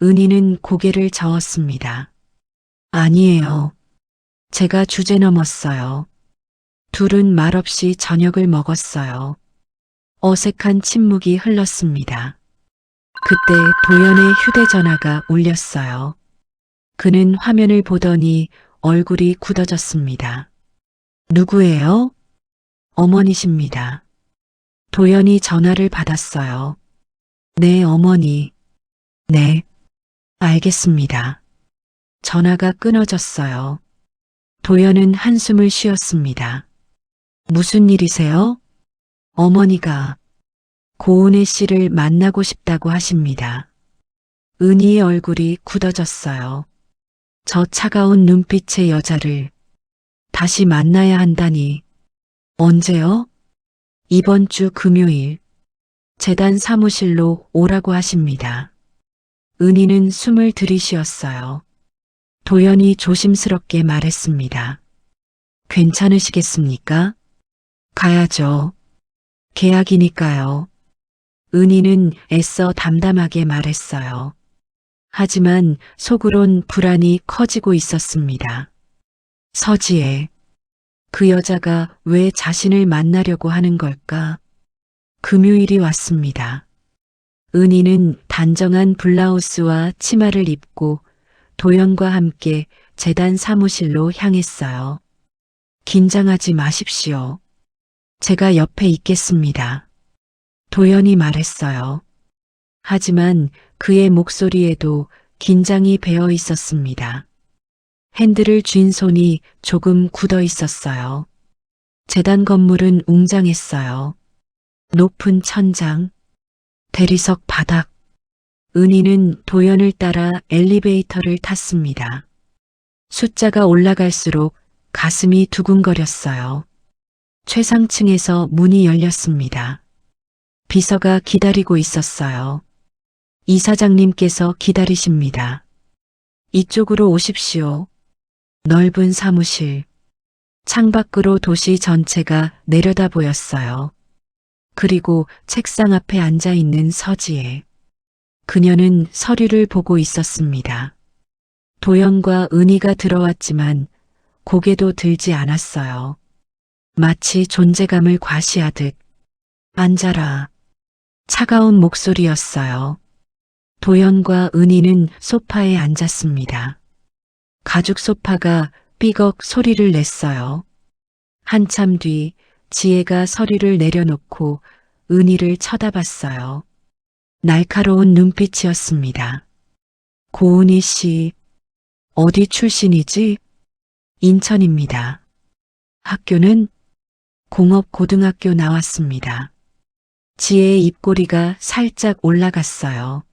은희는 고개를 저었습니다. 아니에요. 제가 주제 넘었어요. 둘은 말없이 저녁을 먹었어요. 어색한 침묵이 흘렀습니다. 그때 도연의 휴대전화가 울렸어요. 그는 화면을 보더니 얼굴이 굳어졌습니다. 누구예요? 어머니십니다. 도연이 전화를 받았어요. 네, 어머니. 네, 알겠습니다. 전화가 끊어졌어요. 도연은 한숨을 쉬었습니다. 무슨 일이세요? 어머니가 고은혜 씨를 만나고 싶다고 하십니다. 은희의 얼굴이 굳어졌어요. 저 차가운 눈빛의 여자를 다시 만나야 한다니. 언제요? 이번 주 금요일 재단 사무실로 오라고 하십니다. 은희는 숨을 들이쉬었어요. 도연이 조심스럽게 말했습니다. 괜찮으시겠습니까? 가야죠. 계약이니까요. 은희는 애써 담담하게 말했어요. 하지만 속으론 불안이 커지고 있었습니다. 서지혜, 그 여자가 왜 자신을 만나려고 하는 걸까? 금요일이 왔습니다. 은희는 단정한 블라우스와 치마를 입고 도연과 함께 재단 사무실로 향했어요. 긴장하지 마십시오. 제가 옆에 있겠습니다. 도연이 말했어요. 하지만 그의 목소리에도 긴장이 배어 있었습니다. 핸들을 쥔 손이 조금 굳어 있었어요. 재단 건물은 웅장했어요. 높은 천장, 대리석 바닥. 은희는 도연을 따라 엘리베이터를 탔습니다. 숫자가 올라갈수록 가슴이 두근거렸어요. 최상층에서 문이 열렸습니다. 비서가 기다리고 있었어요. 이사장님께서 기다리십니다. 이쪽으로 오십시오. 넓은 사무실. 창밖으로 도시 전체가 내려다 보였어요. 그리고 책상 앞에 앉아 있는 서지혜. 그녀는 서류를 보고 있었습니다. 도연과 은희가 들어왔지만 고개도 들지 않았어요. 마치 존재감을 과시하듯. 앉아라. 차가운 목소리였어요. 도연과 은희는 소파에 앉았습니다. 가죽 소파가 삐걱 소리를 냈어요. 한참 뒤 지혜가 서류를 내려놓고 은희를 쳐다봤어요. 날카로운 눈빛이었습니다. 고은희 씨, 어디 출신이지? 인천입니다. 학교는 공업고등학교 나왔습니다. 지혜의 입꼬리가 살짝 올라갔어요.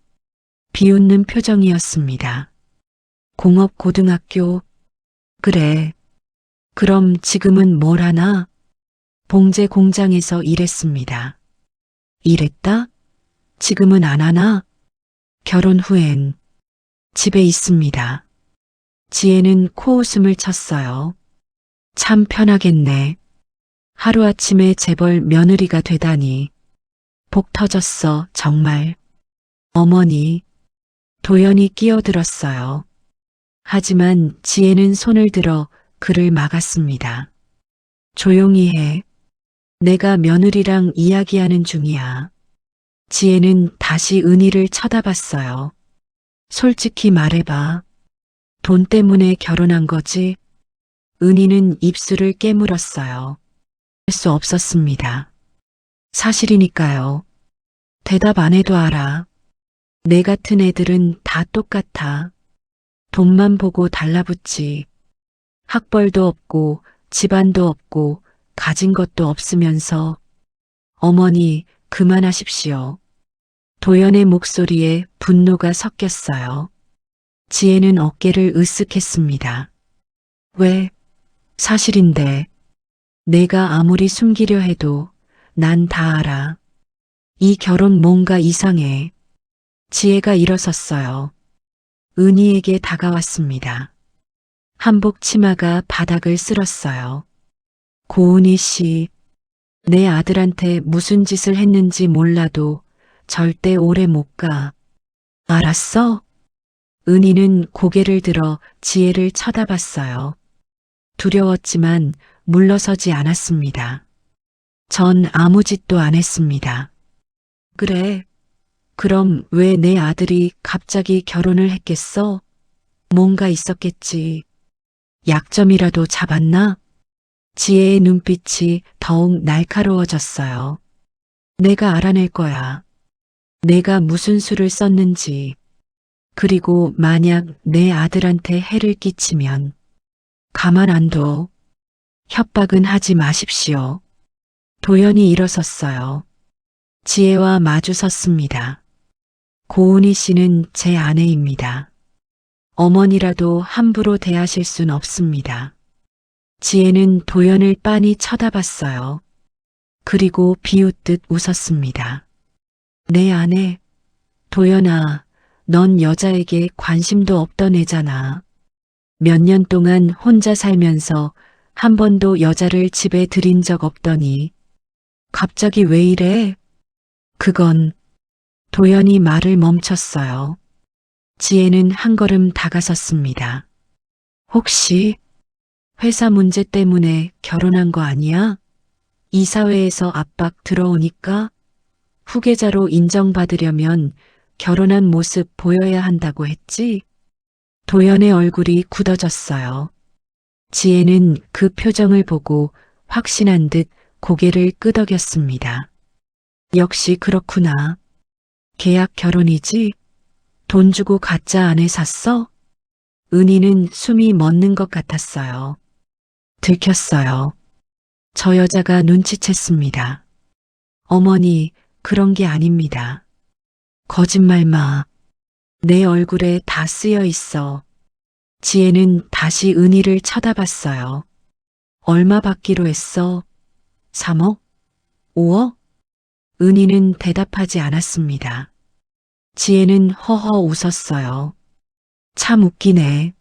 비웃는 표정이었습니다. 공업고등학교, 그래. 그럼 지금은 뭘 하나? 봉제 공장에서 일했습니다. 일했다? 지금은 안 하나? 결혼 후엔 집에 있습니다. 지혜는 코웃음을 쳤어요. 참 편하겠네. 하루아침에 재벌 며느리가 되다니. 복 터졌어, 정말. 어머니, 도연이 끼어들었어요. 하지만 지혜는 손을 들어 그를 막았습니다. 조용히 해. 내가 며느리랑 이야기하는 중이야. 지혜는 다시 은희를 쳐다봤어요. 솔직히 말해봐. 돈 때문에 결혼한 거지? 은희는 입술을 깨물었어요. 할 수 없었습니다. 사실이니까요. 대답 안 해도 알아. 내 같은 애들은 다 똑같아. 돈만 보고 달라붙지. 학벌도 없고 집안도 없고 가진 것도 없으면서. 어머니, 그만하십시오. 도연의 목소리에 분노가 섞였어요. 지혜는 어깨를 으쓱했습니다. 왜? 사실인데. 내가 아무리 숨기려 해도 난 다 알아. 이 결혼 뭔가 이상해. 지혜가 일어섰어요. 은희에게 다가왔습니다. 한복 치마가 바닥을 쓸었어요. 고은희 씨, 내 아들한테 무슨 짓을 했는지 몰라도 절대 오래 못 가. 알았어? 은희는 고개를 들어 지혜를 쳐다봤어요. 두려웠지만 물러서지 않았습니다. 전 아무 짓도 안 했습니다. 그래. 그럼 왜 내 아들이 갑자기 결혼을 했겠어? 뭔가 있었겠지. 약점이라도 잡았나? 지혜의 눈빛이 더욱 날카로워졌어요. 내가 알아낼 거야. 내가 무슨 수를 썼는지, 그리고 만약 내 아들한테 해를 끼치면 가만 안 둬. 협박은 하지 마십시오. 도연이 일어섰어요. 지혜와 마주 섰습니다. 고은희 씨는 제 아내입니다. 어머니라도 함부로 대하실 순 없습니다. 지혜는 도연을 빤히 쳐다봤어요. 그리고 비웃듯 웃었습니다. 내 아내, 도연아, 넌 여자에게 관심도 없던 애잖아. 몇 년 동안 혼자 살면서 한 번도 여자를 집에 들인 적 없더니 갑자기 왜 이래? 그건 도연이 말을 멈췄어요. 지혜는 한 걸음 다가섰습니다. 혹시 회사 문제 때문에 결혼한 거 아니야? 이사회에서 압박 들어오니까 후계자로 인정받으려면 결혼한 모습 보여야 한다고 했지? 도연의 얼굴이 굳어졌어요. 지혜는 그 표정을 보고 확신한 듯 고개를 끄덕였습니다. 역시 그렇구나. 계약 결혼이지? 돈 주고 가짜 아내 샀어? 은희는 숨이 멎는 것 같았어요. 들켰어요. 저 여자가 눈치챘습니다. 어머니, 그런 게 아닙니다. 거짓말 마. 내 얼굴에 다 쓰여 있어. 지혜는 다시 은희를 쳐다봤어요. 얼마 받기로 했어? 3억? 5억? 은희는 대답하지 않았습니다. 지혜는 허허 웃었어요. 참 웃기네.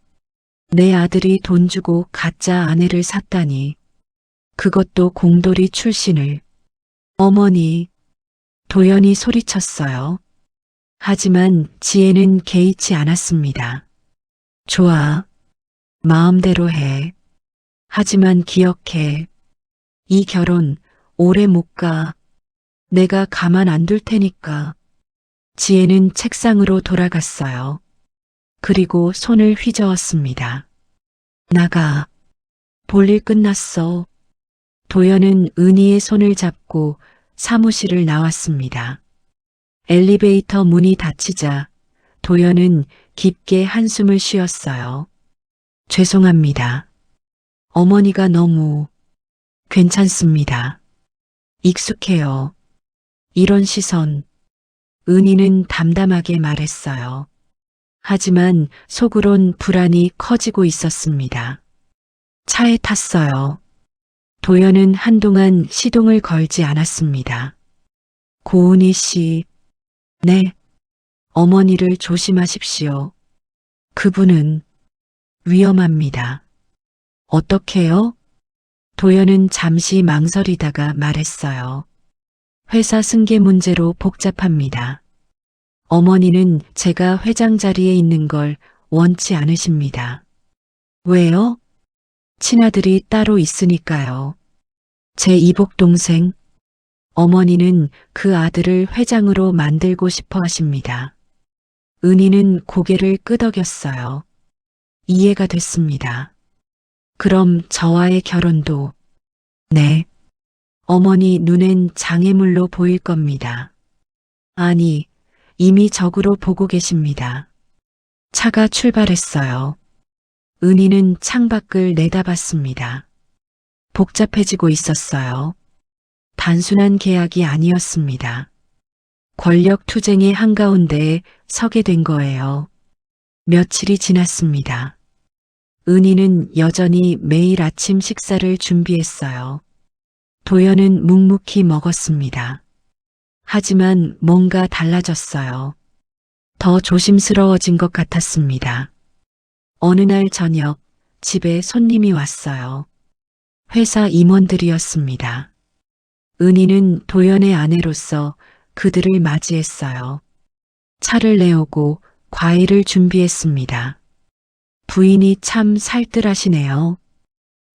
내 아들이 돈 주고 가짜 아내를 샀다니. 그것도 공돌이 출신을. 어머니, 도연이 소리쳤어요. 하지만 지혜는 개의치 않았습니다. 좋아. 마음대로 해. 하지만 기억해. 이 결혼 오래 못 가. 내가 가만 안 둘 테니까. 지혜는 책상으로 돌아갔어요. 그리고 손을 휘저었습니다. 나가. 볼일 끝났어. 도연은 은희의 손을 잡고 사무실을 나왔습니다. 엘리베이터 문이 닫히자 도연은 깊게 한숨을 쉬었어요. 죄송합니다. 어머니가 너무 괜찮습니다. 익숙해요. 이런 시선. 은희는 담담하게 말했어요. 하지만 속으론 불안이 커지고 있었습니다. 차에 탔어요. 도연은 한동안 시동을 걸지 않았습니다. 고은희 씨, 네, 어머니를 조심하십시오. 그분은 위험합니다. 어떻게요? 도연은 잠시 망설이다가 말했어요. 회사 승계 문제로 복잡합니다. 어머니는 제가 회장 자리에 있는 걸 원치 않으십니다. 왜요? 친아들이 따로 있으니까요. 제 이복 동생, 어머니는 그 아들을 회장으로 만들고 싶어 하십니다. 은희는 고개를 끄덕였어요. 이해가 됐습니다. 그럼 저와의 결혼도, 네, 어머니 눈엔 장애물로 보일 겁니다. 아니, 이미 적으로 보고 계십니다. 차가 출발했어요. 은희는 창밖을 내다봤습니다. 복잡해지고 있었어요. 단순한 계약이 아니었습니다. 권력 투쟁의 한가운데에 서게 된 거예요. 며칠이 지났습니다. 은희는 여전히 매일 아침 식사를 준비했어요. 도연은 묵묵히 먹었습니다. 하지만 뭔가 달라졌어요. 더 조심스러워진 것 같았습니다. 어느 날 저녁 집에 손님이 왔어요. 회사 임원들이었습니다. 은희는 도연의 아내로서 그들을 맞이했어요. 차를 내오고 과일을 준비했습니다. 부인이 참 살뜰하시네요.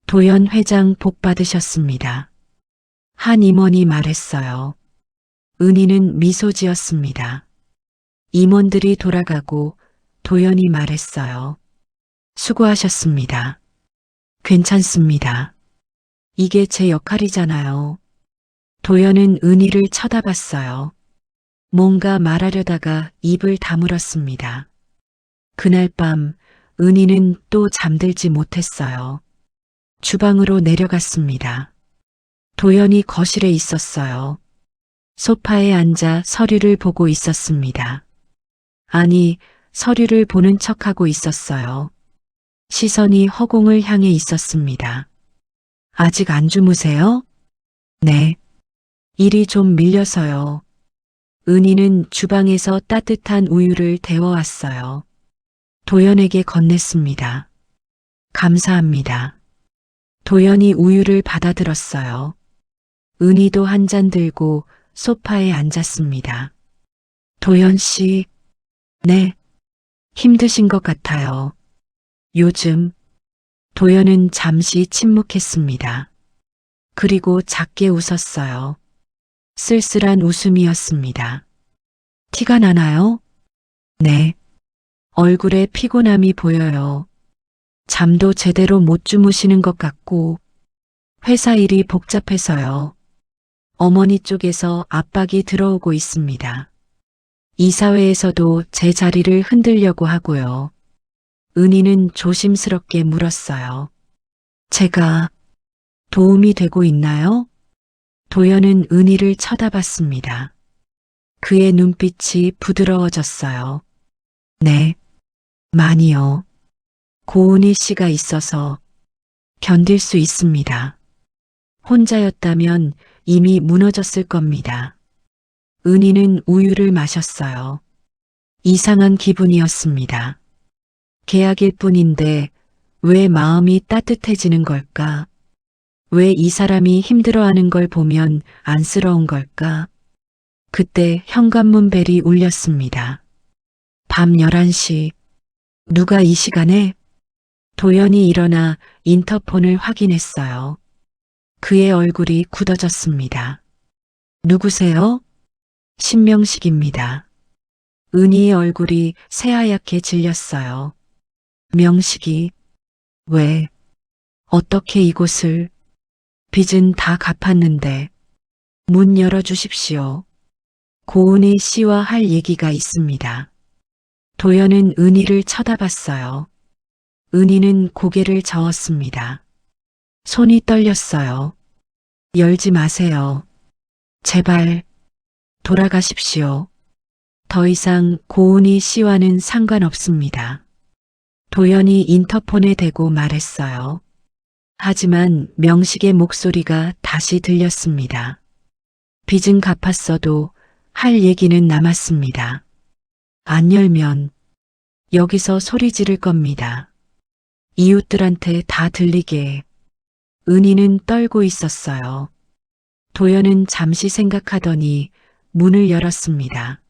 도연 회장 복 받으셨습니다. 한 임원이 말했어요. 은희는 미소 지었습니다. 임원들이 돌아가고 도연이 말했어요. 수고하셨습니다. 괜찮습니다. 이게 제 역할이잖아요. 도연은 은희를 쳐다봤어요. 뭔가 말하려다가 입을 다물었습니다. 그날 밤 은희는 또 잠들지 못했어요. 주방으로 내려갔습니다. 도연이 거실에 있었어요. 소파에 앉아 서류를 보고 있었습니다. 아니, 서류를 보는 척하고 있었어요. 시선이 허공을 향해 있었습니다. 아직 안 주무세요? 네. 일이 좀 밀려서요. 은희는 주방에서 따뜻한 우유를 데워왔어요. 도연에게 건넸습니다. 감사합니다. 도연이 우유를 받아들었어요. 은희도 한 잔 들고 소파에 앉았습니다. 도연 씨, 네, 힘드신 것 같아요. 요즘, 도연은 잠시 침묵했습니다. 그리고 작게 웃었어요. 쓸쓸한 웃음이었습니다. 티가 나나요? 네. 얼굴에 피곤함이 보여요. 잠도 제대로 못 주무시는 것 같고, 회사 일이 복잡해서요. 어머니 쪽에서 압박이 들어오고 있습니다. 이사회에서도 제 자리를 흔들려고 하고요. 은희는 조심스럽게 물었어요. 제가 도움이 되고 있나요? 도연은 은희를 쳐다봤습니다. 그의 눈빛이 부드러워졌어요. 네, 많이요. 고은희 씨가 있어서 견딜 수 있습니다. 혼자였다면 이미 무너졌을 겁니다. 은희는 우유를 마셨어요. 이상한 기분이었습니다. 계약일 뿐인데 왜 마음이 따뜻해지는 걸까? 왜 이 사람이 힘들어하는 걸 보면 안쓰러운 걸까? 그때 현관문 벨이 울렸습니다. 밤 11시. 누가 이 시간에? 도연이 일어나 인터폰을 확인했어요. 그의 얼굴이 굳어졌습니다. 누구세요? 신명식입니다. 은희의 얼굴이 새하얗게 질렸어요. 명식이, 왜, 어떻게 이곳을, 빚은 다 갚았는데, 문 열어주십시오. 고은희 씨와 할 얘기가 있습니다. 도연은 은희를 쳐다봤어요. 은희는 고개를 저었습니다. 손이 떨렸어요. 열지 마세요. 제발, 돌아가십시오. 더 이상 고은희 씨와는 상관없습니다. 도연이 인터폰에 대고 말했어요. 하지만 명식의 목소리가 다시 들렸습니다. 빚은 갚았어도 할 얘기는 남았습니다. 안 열면 여기서 소리 지를 겁니다. 이웃들한테 다 들리게. 은희는 떨고 있었어요. 도연은 잠시 생각하더니 문을 열었습니다.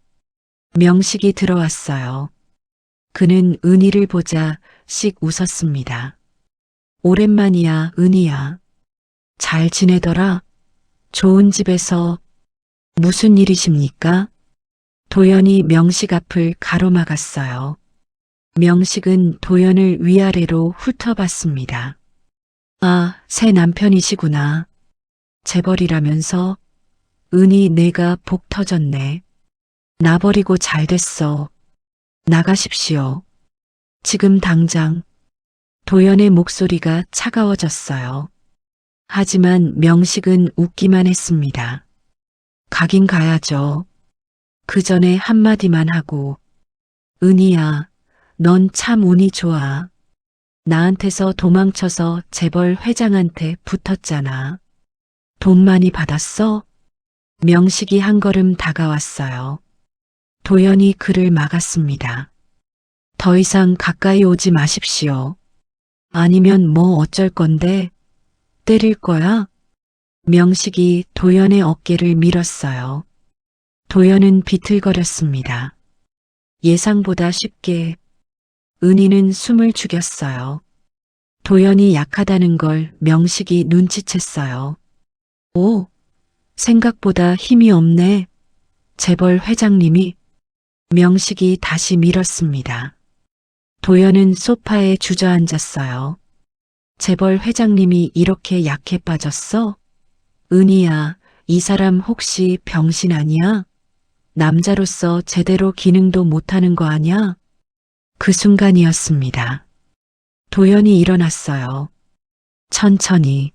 명식이 들어왔어요. 그는 은희를 보자 씩 웃었습니다. 오랜만이야, 은희야. 잘 지내더라? 좋은 집에서. 무슨 일이십니까? 도연이 명식 앞을 가로막았어요. 명식은 도연을 위아래로 훑어봤습니다. 아, 새 남편이시구나. 재벌이라면서? 은희, 내가 복 터졌네. 나 버리고 잘 됐어. 나가십시오. 지금 당장. 도연의 목소리가 차가워졌어요. 하지만 명식은 웃기만 했습니다. 가긴 가야죠. 그 전에 한마디만 하고. 은희야, 넌 참 운이 좋아. 나한테서 도망쳐서 재벌 회장한테 붙었잖아. 돈 많이 받았어? 명식이 한 걸음 다가왔어요. 도연이 그를 막았습니다. 더 이상 가까이 오지 마십시오. 아니면 뭐 어쩔 건데? 때릴 거야? 명식이 도연의 어깨를 밀었어요. 도연은 비틀거렸습니다. 예상보다 쉽게. 은희는 숨을 죽였어요. 도연이 약하다는 걸 명식이 눈치챘어요. 오, 생각보다 힘이 없네. 재벌 회장님이. 명식이 다시 밀었습니다. 도연은 소파에 주저앉았어요. 재벌 회장님이 이렇게 약해 빠졌어? 은희야, 이 사람 혹시 병신 아니야? 남자로서 제대로 기능도 못하는 거 아냐? 그 순간이었습니다. 도연이 일어났어요. 천천히.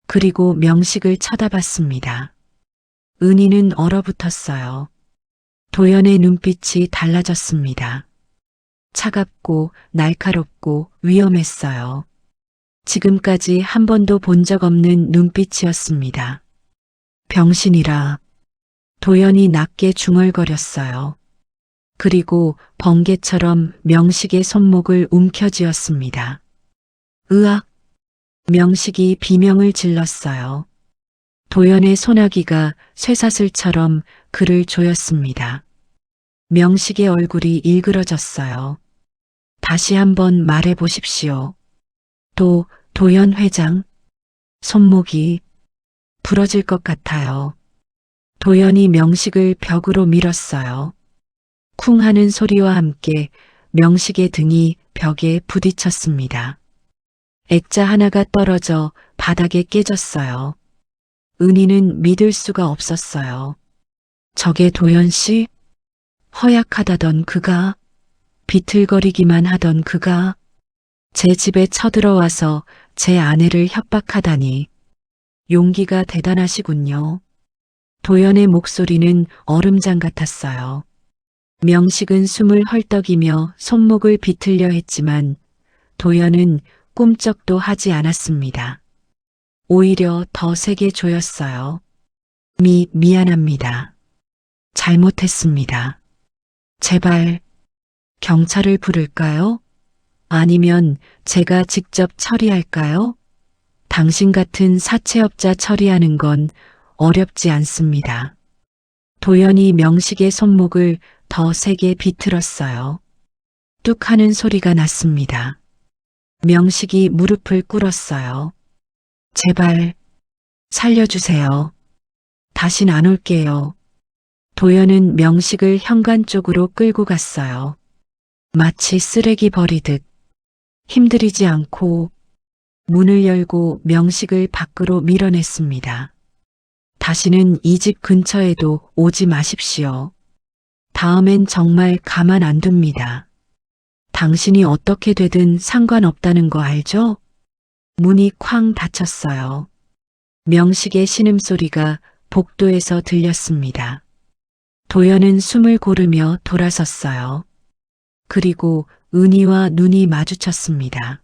그리고 명식을 쳐다봤습니다. 은희는 얼어붙었어요. 도연의 눈빛이 달라졌습니다. 차갑고 날카롭고 위험했어요. 지금까지 한 번도 본 적 없는 눈빛이었습니다. 병신이라. 도연이 낮게 중얼거렸어요. 그리고 번개처럼 명식의 손목을 움켜쥐었습니다. 으악! 명식이 비명을 질렀어요. 도연의 소나기가 쇠사슬처럼 그를 조였습니다. 명식의 얼굴이 일그러졌어요. 다시 한번 말해 보십시오. 도연 회장. 손목이 부러질 것 같아요. 도연이 명식을 벽으로 밀었어요. 쿵 하는 소리와 함께 명식의 등이 벽에 부딪혔습니다. 액자 하나가 떨어져 바닥에 깨졌어요. 은희는 믿을 수가 없었어요. 저게 도연 씨? 허약하다던 그가, 비틀거리기만 하던 그가, 제 집에 쳐들어와서 제 아내를 협박하다니. 용기가 대단하시군요. 도연의 목소리는 얼음장 같았어요. 명식은 숨을 헐떡이며 손목을 비틀려 했지만 도연은 꿈쩍도 하지 않았습니다. 오히려 더 세게 조였어요. 미안합니다. 잘못했습니다. 제발 경찰을 부를까요? 아니면 제가 직접 처리할까요? 당신 같은 사채업자 처리하는 건 어렵지 않습니다. 도연이 명식의 손목을 더 세게 비틀었어요. 뚝 하는 소리가 났습니다. 명식이 무릎을 꿇었어요. 제발 살려주세요. 다신 안 올게요. 도연은 명식을 현관 쪽으로 끌고 갔어요. 마치 쓰레기 버리듯 힘들이지 않고 문을 열고 명식을 밖으로 밀어냈습니다. 다시는 이 집 근처에도 오지 마십시오. 다음엔 정말 가만 안 둡니다. 당신이 어떻게 되든 상관없다는 거 알죠? 문이 쾅 닫혔어요. 명식의 신음소리가 복도에서 들렸습니다. 도연은 숨을 고르며 돌아섰어요. 그리고 은희와 눈이 마주쳤습니다.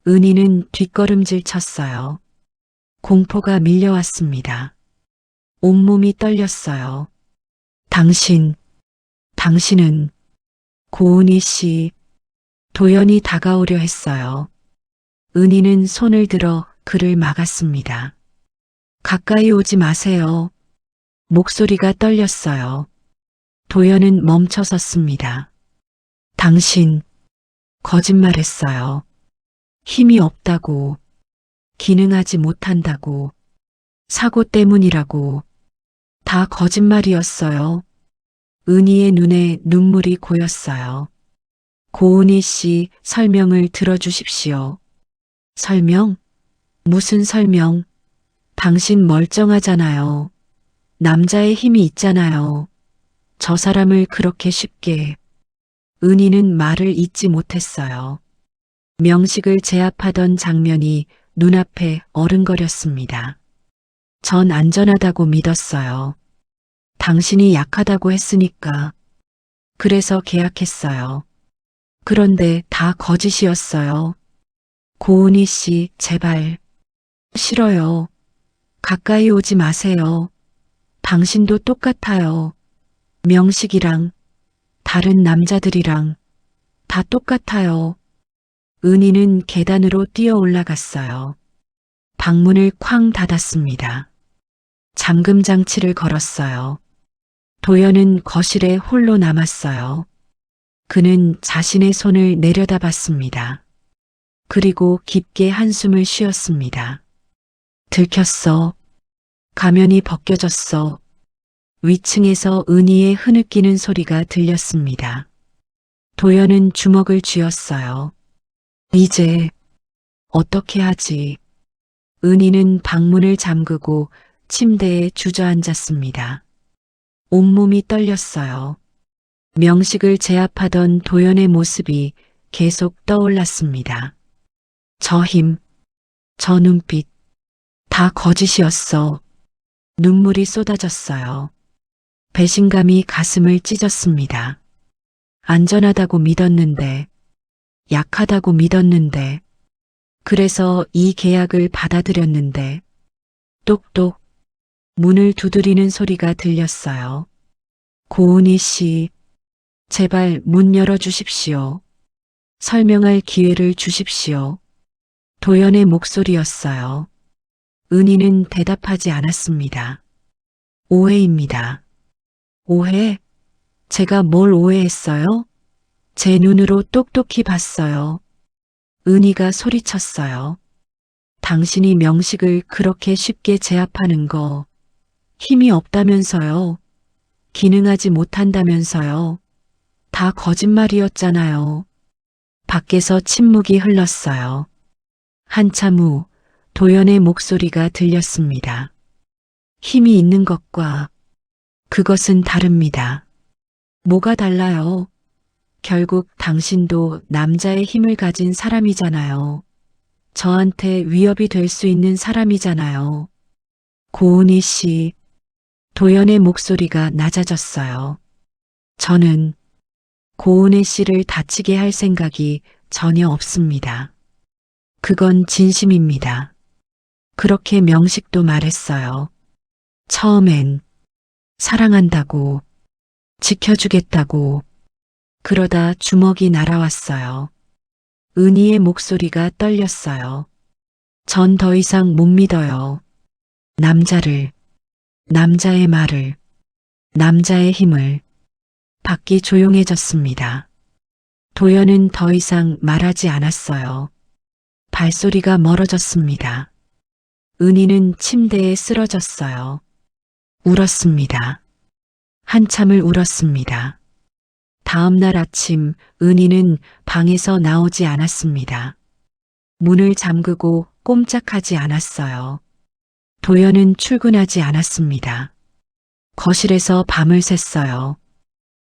은희는 뒷걸음질 쳤어요. 공포가 밀려왔습니다. 온몸이 떨렸어요. 당신은 고은희 씨. 도연이 다가오려 했어요. 은희는 손을 들어 그를 막았습니다. 가까이 오지 마세요. 목소리가 떨렸어요. 도연은 멈춰섰습니다. 당신 거짓말했어요. 힘이 없다고, 기능하지 못한다고, 사고 때문이라고. 다 거짓말이었어요. 은희의 눈에 눈물이 고였어요. 고은희 씨 설명을 들어주십시오. 설명? 무슨 설명? 당신 멀쩡하잖아요. 남자의 힘이 있잖아요. 저 사람을 그렇게 쉽게. 은희는 말을 잇지 못했어요. 명식을 제압하던 장면이 눈앞에 어른거렸습니다. 전 안전하다고 믿었어요. 당신이 약하다고 했으니까. 그래서 계약했어요. 그런데 다 거짓이었어요. 고은희 씨, 제발. 싫어요. 가까이 오지 마세요. 당신도 똑같아요. 명식이랑, 다른 남자들이랑, 다 똑같아요. 은희는 계단으로 뛰어 올라갔어요. 방문을 쾅 닫았습니다. 잠금 장치를 걸었어요. 도연은 거실에 홀로 남았어요. 그는 자신의 손을 내려다봤습니다. 그리고 깊게 한숨을 쉬었습니다. 들켰어. 가면이 벗겨졌어. 위층에서 은희의 흐느끼는 소리가 들렸습니다. 도연은 주먹을 쥐었어요. 이제 어떻게 하지? 은희는 방문을 잠그고 침대에 주저앉았습니다. 온몸이 떨렸어요. 명식을 제압하던 도연의 모습이 계속 떠올랐습니다. 저 힘, 저 눈빛, 다 거짓이었어. 눈물이 쏟아졌어요. 배신감이 가슴을 찢었습니다. 안전하다고 믿었는데, 약하다고 믿었는데, 그래서 이 계약을 받아들였는데, 똑똑, 문을 두드리는 소리가 들렸어요. 고은희 씨, 제발 문 열어주십시오. 설명할 기회를 주십시오. 도연의 목소리였어요. 은희는 대답하지 않았습니다. 오해입니다. 오해? 제가 뭘 오해했어요? 제 눈으로 똑똑히 봤어요. 은희가 소리쳤어요. 당신이 명식을 그렇게 쉽게 제압하는 거 힘이 없다면서요. 기능하지 못한다면서요. 다 거짓말이었잖아요. 밖에서 침묵이 흘렀어요. 한참 후 도연의 목소리가 들렸습니다. 힘이 있는 것과 그것은 다릅니다. 뭐가 달라요? 결국 당신도 남자의 힘을 가진 사람이잖아요. 저한테 위협이 될 수 있는 사람이잖아요. 고은희 씨, 도연의 목소리가 낮아졌어요. 저는 고은희 씨를 다치게 할 생각이 전혀 없습니다. 그건 진심입니다. 그렇게 명식도 말했어요. 처음엔 사랑한다고, 지켜주겠다고, 그러다 주먹이 날아왔어요. 은희의 목소리가 떨렸어요. 전 더 이상 못 믿어요. 남자를, 남자의 말을, 남자의 힘을. 밖이 조용해졌습니다. 도연은 더 이상 말하지 않았어요. 발소리가 멀어졌습니다. 은희는 침대에 쓰러졌어요. 울었습니다. 한참을 울었습니다. 다음 날 아침 은희는 방에서 나오지 않았습니다. 문을 잠그고 꼼짝하지 않았어요. 도연은 출근하지 않았습니다. 거실에서 밤을 샜어요.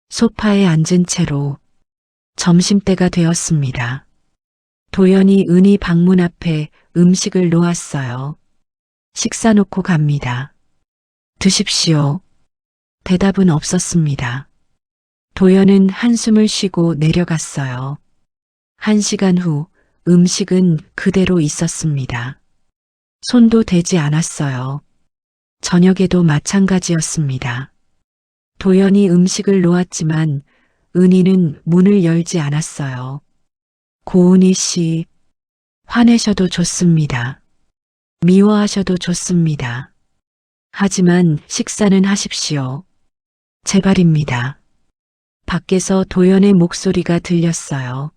소파에 앉은 채로 점심때가 되었습니다. 도연이 은희 방문 앞에 음식을 놓았어요. 식사 놓고 갑니다. 드십시오. 대답은 없었습니다. 도연은 한숨을 쉬고 내려갔어요. 1시간 후 음식은 그대로 있었습니다. 손도 대지 않았어요. 저녁에도 마찬가지였습니다. 도연이 음식을 놓았지만 은희는 문을 열지 않았어요. 고은희 씨, 화내셔도 좋습니다. 미워하셔도 좋습니다. 하지만 식사는 하십시오. 제발입니다. 밖에서 도연의 목소리가 들렸어요.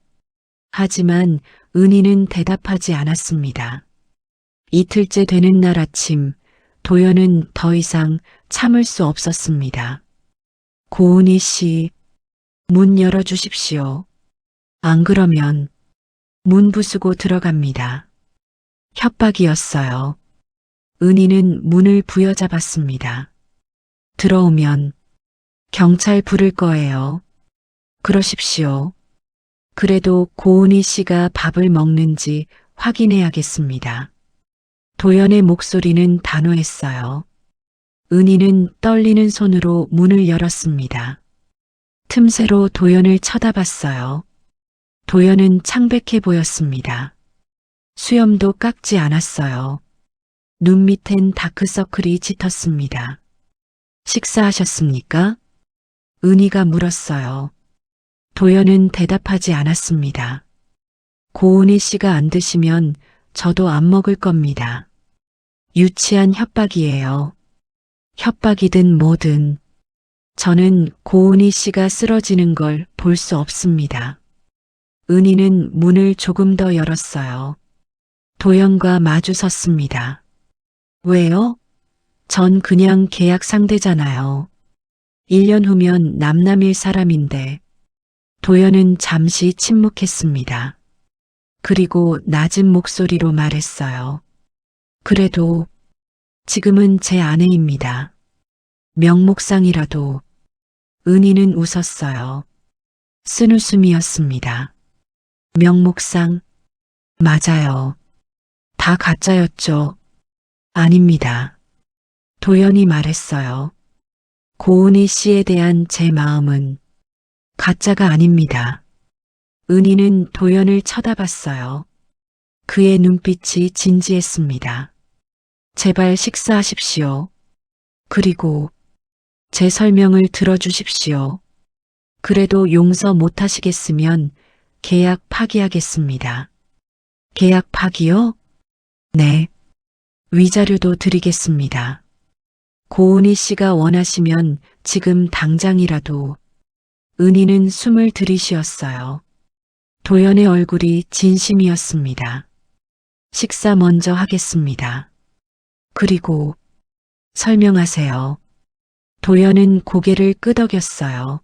하지만 은희는 대답하지 않았습니다. 이틀째 되는 날 아침, 도연은 더 이상 참을 수 없었습니다. 고은희 씨, 문 열어주십시오. 안 그러면 문 부수고 들어갑니다. 협박이었어요. 은희는 문을 부여잡았습니다. 들어오면 경찰 부를 거예요. 그러십시오. 그래도 고은희 씨가 밥을 먹는지 확인해야겠습니다. 도연의 목소리는 단호했어요. 은희는 떨리는 손으로 문을 열었습니다. 틈새로 도연을 쳐다봤어요. 도연은 창백해 보였습니다. 수염도 깎지 않았어요. 눈 밑엔 다크서클이 짙었습니다. 식사하셨습니까? 은희가 물었어요. 도연은 대답하지 않았습니다. 고은희 씨가 안 드시면 저도 안 먹을 겁니다. 유치한 협박이에요. 협박이든 뭐든 저는 고은희 씨가 쓰러지는 걸 볼 수 없습니다. 은희는 문을 조금 더 열었어요. 도연과 마주 섰습니다. 왜요? 전 그냥 계약 상대잖아요. 1년 후면 남남일 사람인데. 도연은 잠시 침묵했습니다. 그리고 낮은 목소리로 말했어요. 그래도 지금은 제 아내입니다. 명목상이라도 은희는 웃었어요. 쓴웃음이었습니다. 명목상, 맞아요. 다 가짜였죠. 아닙니다. 도연이 말했어요. 고은희 씨에 대한 제 마음은 가짜가 아닙니다. 은희는 도연을 쳐다봤어요. 그의 눈빛이 진지했습니다. 제발 식사하십시오. 그리고 제 설명을 들어주십시오. 그래도 용서 못하시겠으면 계약 파기하겠습니다. 계약 파기요? 네. 위자료도 드리겠습니다. 고은희 씨가 원하시면 지금 당장이라도. 은희는 숨을 들이쉬었어요. 도연의 얼굴이 진심이었습니다. 식사 먼저 하겠습니다. 그리고 설명하세요. 도연은 고개를 끄덕였어요.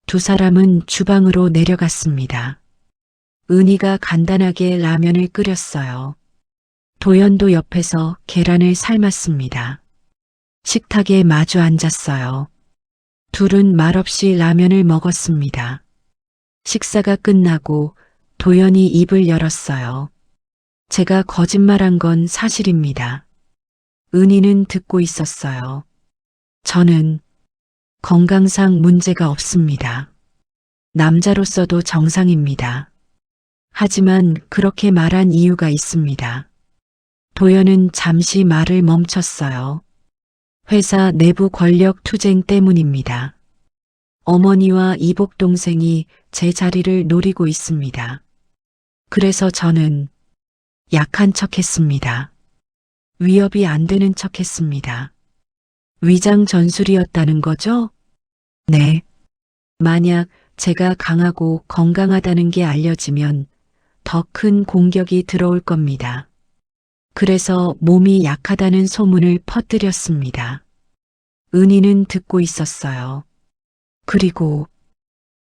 두 사람은 주방으로 내려갔습니다. 은희가 간단하게 라면을 끓였어요. 도연도 옆에서 계란을 삶았습니다. 식탁에 마주 앉았어요. 둘은 말없이 라면을 먹었습니다. 식사가 끝나고 도연이 입을 열었어요. 제가 거짓말한 건 사실입니다. 은희는 듣고 있었어요. 저는 건강상 문제가 없습니다. 남자로서도 정상입니다. 하지만 그렇게 말한 이유가 있습니다. 도연은 잠시 말을 멈췄어요. 회사 내부 권력 투쟁 때문입니다. 어머니와 이복 동생이 제 자리를 노리고 있습니다. 그래서 저는 약한 척 했습니다. 위협이 안 되는 척 했습니다. 위장 전술이었다는 거죠? 네. 만약 제가 강하고 건강하다는 게 알려지면 더 큰 공격이 들어올 겁니다. 그래서 몸이 약하다는 소문을 퍼뜨렸습니다. 은희는 듣고 있었어요. 그리고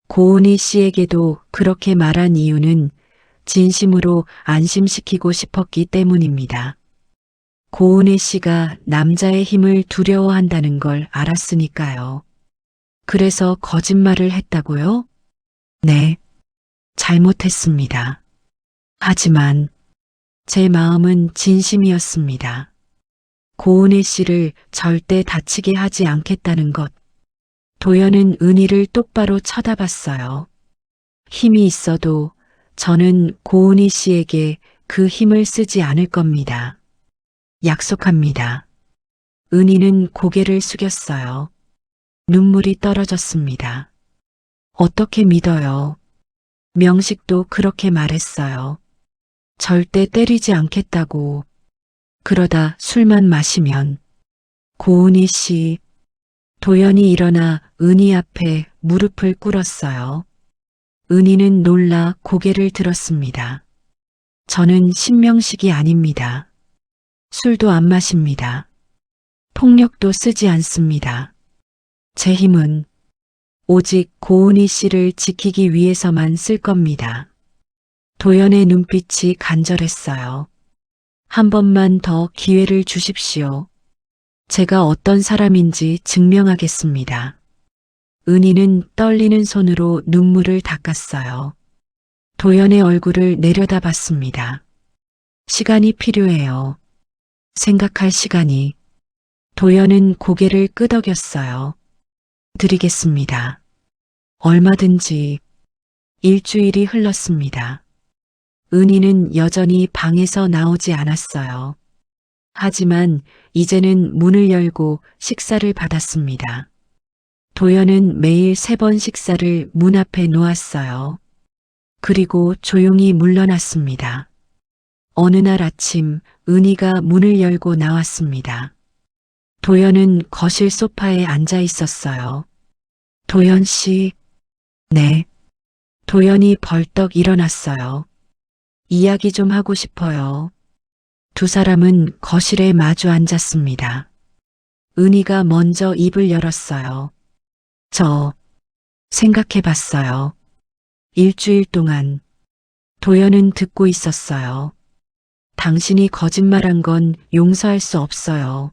고은희 씨에게도 그렇게 말한 이유는 진심으로 안심시키고 싶었기 때문입니다. 고은희 씨가 남자의 힘을 두려워한다는 걸 알았으니까요. 그래서 거짓말을 했다고요? 네, 잘못했습니다. 하지만 제 마음은 진심이었습니다. 고은희 씨를 절대 다치게 하지 않겠다는 것. 도연은 은희를 똑바로 쳐다봤어요. 힘이 있어도 저는 고은희 씨에게 그 힘을 쓰지 않을 겁니다. 약속합니다. 은희는 고개를 숙였어요. 눈물이 떨어졌습니다. 어떻게 믿어요? 명식도 그렇게 말했어요. 절대 때리지 않겠다고. 그러다 술만 마시면. 고은희 씨. 도연이 일어나 은희 앞에 무릎을 꿇었어요. 은희는 놀라 고개를 들었습니다. 저는 신명식이 아닙니다. 술도 안 마십니다. 폭력도 쓰지 않습니다. 제 힘은 오직 고은희 씨를 지키기 위해서만 쓸 겁니다. 도연의 눈빛이 간절했어요. 한 번만 더 기회를 주십시오. 제가 어떤 사람인지 증명하겠습니다. 은희는 떨리는 손으로 눈물을 닦았어요. 도연의 얼굴을 내려다봤습니다. 시간이 필요해요. 생각할 시간이. 도연은 고개를 끄덕였어요. 드리겠습니다. 얼마든지. 일주일이 흘렀습니다. 은희는 여전히 방에서 나오지 않았어요. 하지만 이제는 문을 열고 식사를 받았습니다. 도연은 매일 3번 식사를 문 앞에 놓았어요. 그리고 조용히 물러났습니다. 어느 날 아침 은희가 문을 열고 나왔습니다. 도연은 거실 소파에 앉아 있었어요. 도연 씨. 네. 도연이 벌떡 일어났어요. 이야기 좀 하고 싶어요. 두 사람은 거실에 마주 앉았습니다. 은희가 먼저 입을 열었어요. 저 생각해 봤어요. 일주일 동안. 도연은 듣고 있었어요. 당신이 거짓말한 건 용서할 수 없어요.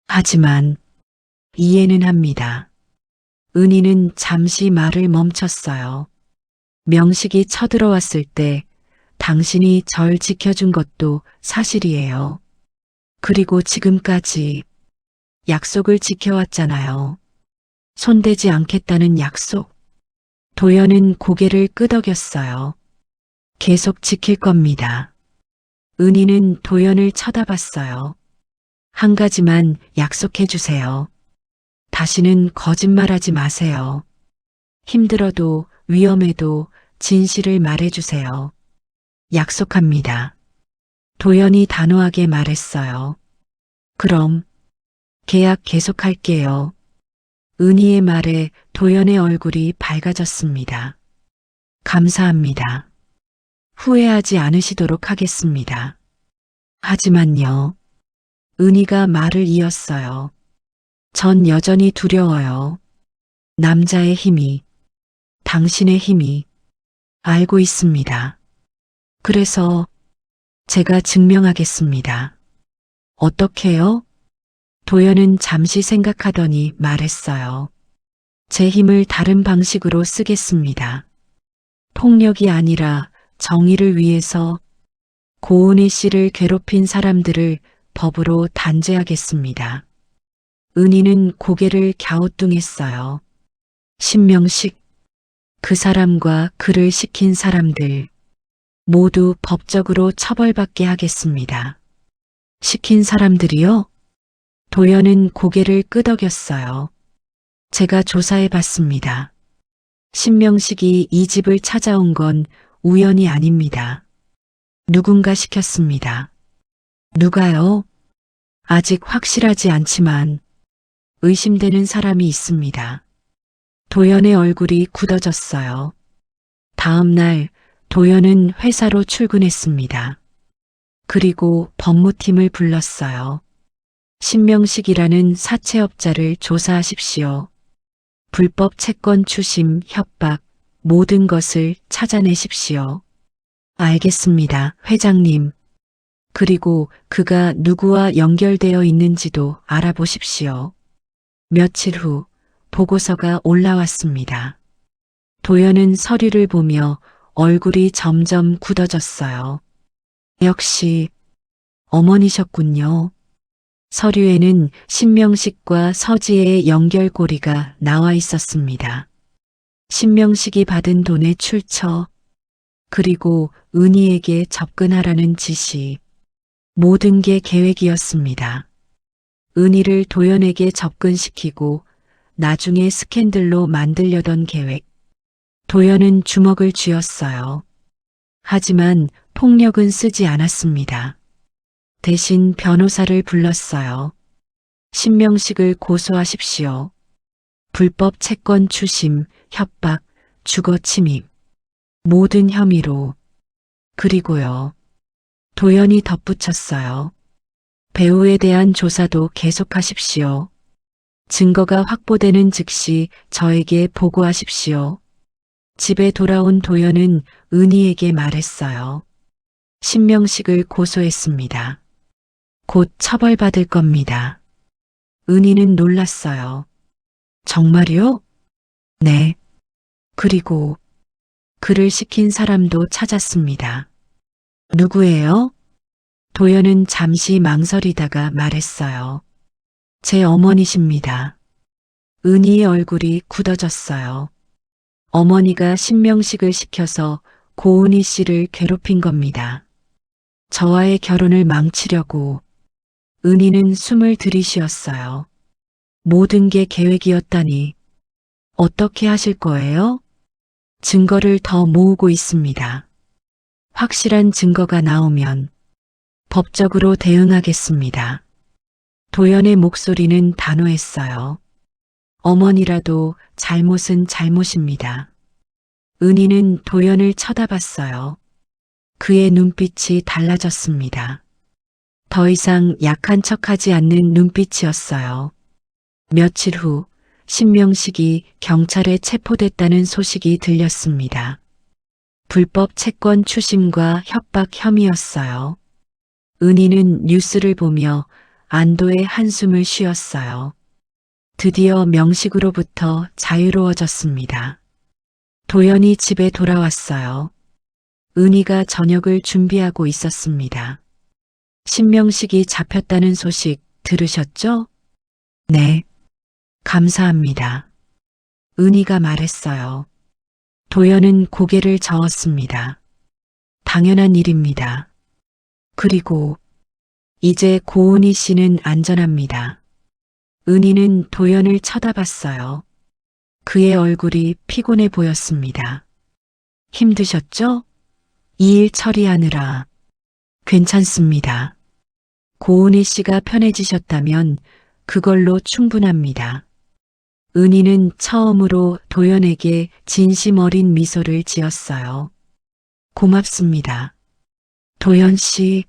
하지만 이해는 합니다. 은희는 잠시 말을 멈췄어요. 명식이 쳐들어왔을 때 당신이 절 지켜준 것도 사실이에요. 그리고 지금까지 약속을 지켜왔잖아요. 손대지 않겠다는 약속. 도연은 고개를 끄덕였어요. 계속 지킬 겁니다. 은희는 도연을 쳐다봤어요. 한 가지만 약속해 주세요. 다시는 거짓말하지 마세요. 힘들어도 위험해도 진실을 말해 주세요. 약속합니다. 도연이 단호하게 말했어요. 그럼 계약 계속할게요. 은희의 말에 도연의 얼굴이 밝아졌습니다. 감사합니다. 후회하지 않으시도록 하겠습니다. 하지만요. 은희가 말을 이었어요. 전 여전히 두려워요. 남자의 힘이, 당신의 힘이 알고 있습니다. 그래서 제가 증명하겠습니다. 어떻게요? 도연은 잠시 생각하더니 말했어요. 제 힘을 다른 방식으로 쓰겠습니다. 폭력이 아니라 정의를 위해서 고은희 씨를 괴롭힌 사람들을 법으로 단죄하겠습니다. 은희는 고개를 갸우뚱했어요. 신명식, 그 사람과 그를 시킨 사람들 모두 법적으로 처벌받게 하겠습니다. 시킨 사람들이요? 도연은 고개를 끄덕였어요. 제가 조사해 봤습니다. 신명식이 이 집을 찾아온 건 우연이 아닙니다. 누군가 시켰습니다. 누가요? 아직 확실하지 않지만 의심되는 사람이 있습니다. 도연의 얼굴이 굳어졌어요. 다음 날 도연은 회사로 출근했습니다. 그리고 법무팀을 불렀어요. 신명식이라는 사채업자를 조사하십시오. 불법 채권 추심, 협박, 모든 것을 찾아내십시오. 알겠습니다, 회장님. 그리고 그가 누구와 연결되어 있는지도 알아보십시오. 며칠 후 보고서가 올라왔습니다. 도연은 서류를 보며 얼굴이 점점 굳어졌어요. 역시 어머니셨군요. 서류에는 신명식과 서지혜의 연결고리가 나와 있었습니다. 신명식이 받은 돈의 출처, 그리고 은희에게 접근하라는 지시, 모든 게 계획이었습니다. 은희를 도연에게 접근시키고 나중에 스캔들로 만들려던 계획. 도연은 주먹을 쥐었어요. 하지만 폭력은 쓰지 않았습니다. 대신 변호사를 불렀어요. 신명식을 고소하십시오. 불법 채권 추심, 협박, 주거 침입, 모든 혐의로. 그리고요. 도연이 덧붙였어요. 배우에 대한 조사도 계속하십시오. 증거가 확보되는 즉시 저에게 보고하십시오. 집에 돌아온 도연은 은희에게 말했어요. 신명식을 고소했습니다. 곧 처벌받을 겁니다. 은희는 놀랐어요. 정말요? 네. 그리고 그를 시킨 사람도 찾았습니다. 누구예요? 도연은 잠시 망설이다가 말했어요. 제 어머니십니다. 은희의 얼굴이 굳어졌어요. 어머니가 신명식을 시켜서 고은희 씨를 괴롭힌 겁니다. 저와의 결혼을 망치려고. 은희는 숨을 들이쉬었어요. 모든 게 계획이었다니. 어떻게 하실 거예요? 증거를 더 모으고 있습니다. 확실한 증거가 나오면 법적으로 대응하겠습니다. 도연의 목소리는 단호했어요. 어머니라도 잘못은 잘못입니다. 은희는 도연을 쳐다봤어요. 그의 눈빛이 달라졌습니다. 더 이상 약한 척하지 않는 눈빛이었어요. 며칠 후 신명식이 경찰에 체포됐다는 소식이 들렸습니다. 불법 채권 추심과 협박 혐의였어요. 은희는 뉴스를 보며 안도의 한숨을 쉬었어요. 드디어 명식으로부터 자유로워졌습니다. 도연이 집에 돌아왔어요. 은희가 저녁을 준비하고 있었습니다. 신명식이 잡혔다는 소식 들으셨죠? 네. 감사합니다. 은희가 말했어요. 도연은 고개를 저었습니다. 당연한 일입니다. 그리고 이제 고은희 씨는 안전합니다. 은희는 도연을 쳐다봤어요. 그의 얼굴이 피곤해 보였습니다. 힘드셨죠? 이 일 처리하느라. 괜찮습니다. 고은희 씨가 편해지셨다면 그걸로 충분합니다. 은희는 처음으로 도연에게 진심 어린 미소를 지었어요. 고맙습니다. 도연 씨.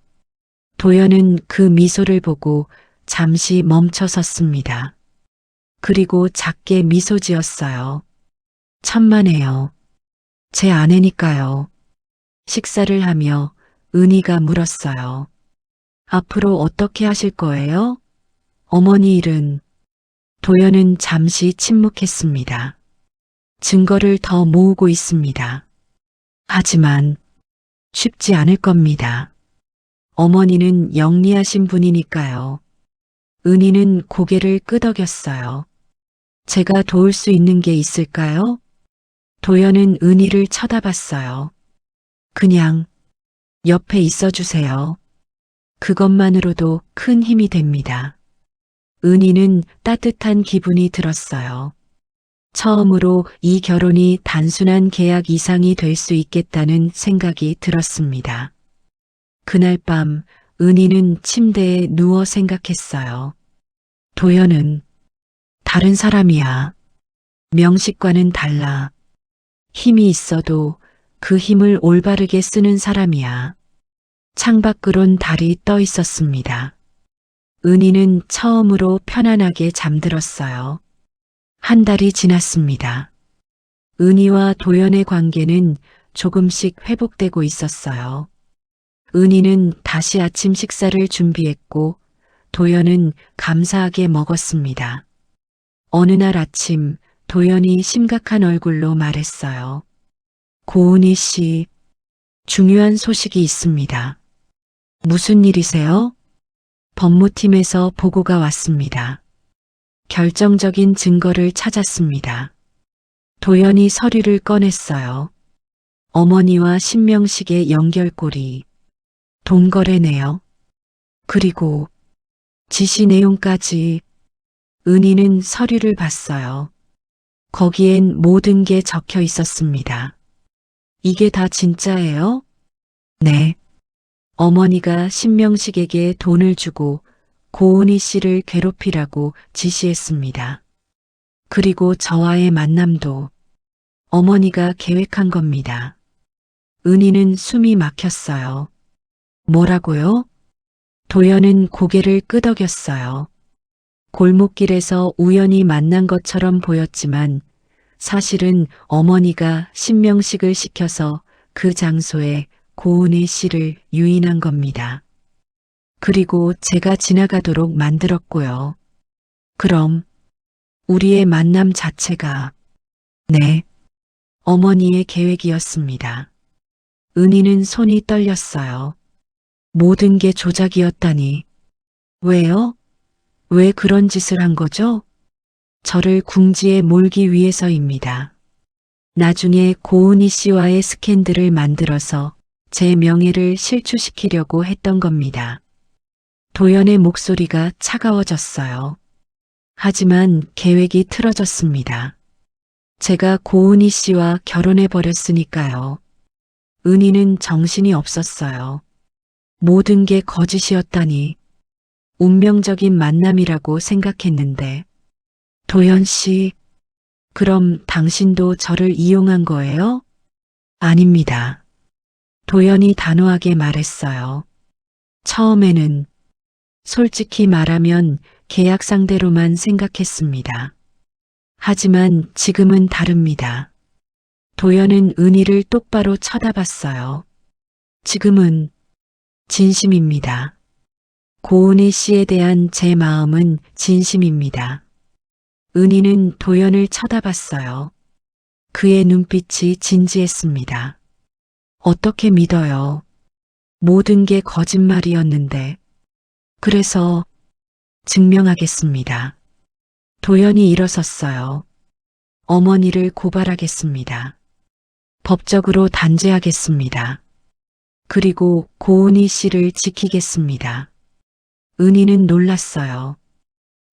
도연은 그 미소를 보고 잠시 멈춰 섰습니다. 그리고 작게 미소 지었어요. 천만에요. 제 아내니까요. 식사를 하며 은희가 물었어요. 앞으로 어떻게 하실 거예요? 어머니 일은. 도연은 잠시 침묵했습니다. 증거를 더 모으고 있습니다. 하지만 쉽지 않을 겁니다. 어머니는 영리하신 분이니까요. 은희는 고개를 끄덕였어요. 제가 도울 수 있는 게 있을까요? 도연은 은희를 쳐다봤어요. 그냥 옆에 있어 주세요. 그것만으로도 큰 힘이 됩니다. 은희는 따뜻한 기분이 들었어요. 처음으로 이 결혼이 단순한 계약 이상이 될 수 있겠다는 생각이 들었습니다. 그날 밤 은희는 침대에 누워 생각했어요. 도연은 다른 사람이야. 명식과는 달라. 힘이 있어도 그 힘을 올바르게 쓰는 사람이야. 창밖으론 달이 떠 있었습니다. 은희는 처음으로 편안하게 잠들었어요. 한 달이 지났습니다. 은희와 도연의 관계는 조금씩 회복되고 있었어요. 은희는 다시 아침 식사를 준비했고 도연은 감사하게 먹었습니다. 어느 날 아침 도연이 심각한 얼굴로 말했어요. 고은희 씨, 중요한 소식이 있습니다. 무슨 일이세요? 법무팀에서 보고가 왔습니다. 결정적인 증거를 찾았습니다. 도연이 서류를 꺼냈어요. 어머니와 신명식의 연결고리, 돈거래네요. 그리고 지시 내용까지. 은희는 서류를 봤어요. 거기엔 모든 게 적혀 있었습니다. 이게 다 진짜예요? 네. 어머니가 신명식에게 돈을 주고 고은희 씨를 괴롭히라고 지시했습니다. 그리고 저와의 만남도 어머니가 계획한 겁니다. 은희는 숨이 막혔어요. 뭐라고요? 도연은 고개를 끄덕였어요. 골목길에서 우연히 만난 것처럼 보였지만 사실은 어머니가 신명식을 시켜서 그 장소에 고은희 씨를 유인한 겁니다. 그리고 제가 지나가도록 만들었고요. 그럼 우리의 만남 자체가, 네, 어머니의 계획이었습니다. 은희는 손이 떨렸어요. 모든 게 조작이었다니. 왜요? 왜 그런 짓을 한 거죠? 저를 궁지에 몰기 위해서입니다. 나중에 고은희 씨와의 스캔들을 만들어서 제 명예를 실추시키려고 했던 겁니다. 도연의 목소리가 차가워졌어요. 하지만 계획이 틀어졌습니다. 제가 고은희 씨와 결혼해 버렸으니까요. 은희는 정신이 없었어요. 모든 게 거짓이었다니. 운명적인 만남이라고 생각했는데. 도연 씨, 그럼 당신도 저를 이용한 거예요? 아닙니다. 도연이 단호하게 말했어요. 처음에는 솔직히 말하면 계약 상대로만 생각했습니다. 하지만 지금은 다릅니다. 도연은 은희를 똑바로 쳐다봤어요. 지금은 진심입니다. 고은희 씨에 대한 제 마음은 진심입니다. 은희는 도연을 쳐다봤어요. 그의 눈빛이 진지했습니다. 어떻게 믿어요? 모든 게 거짓말이었는데. 그래서 증명하겠습니다. 도연이 일어섰어요. 어머니를 고발하겠습니다. 법적으로 단죄하겠습니다. 그리고 고은희 씨를 지키겠습니다. 은희는 놀랐어요.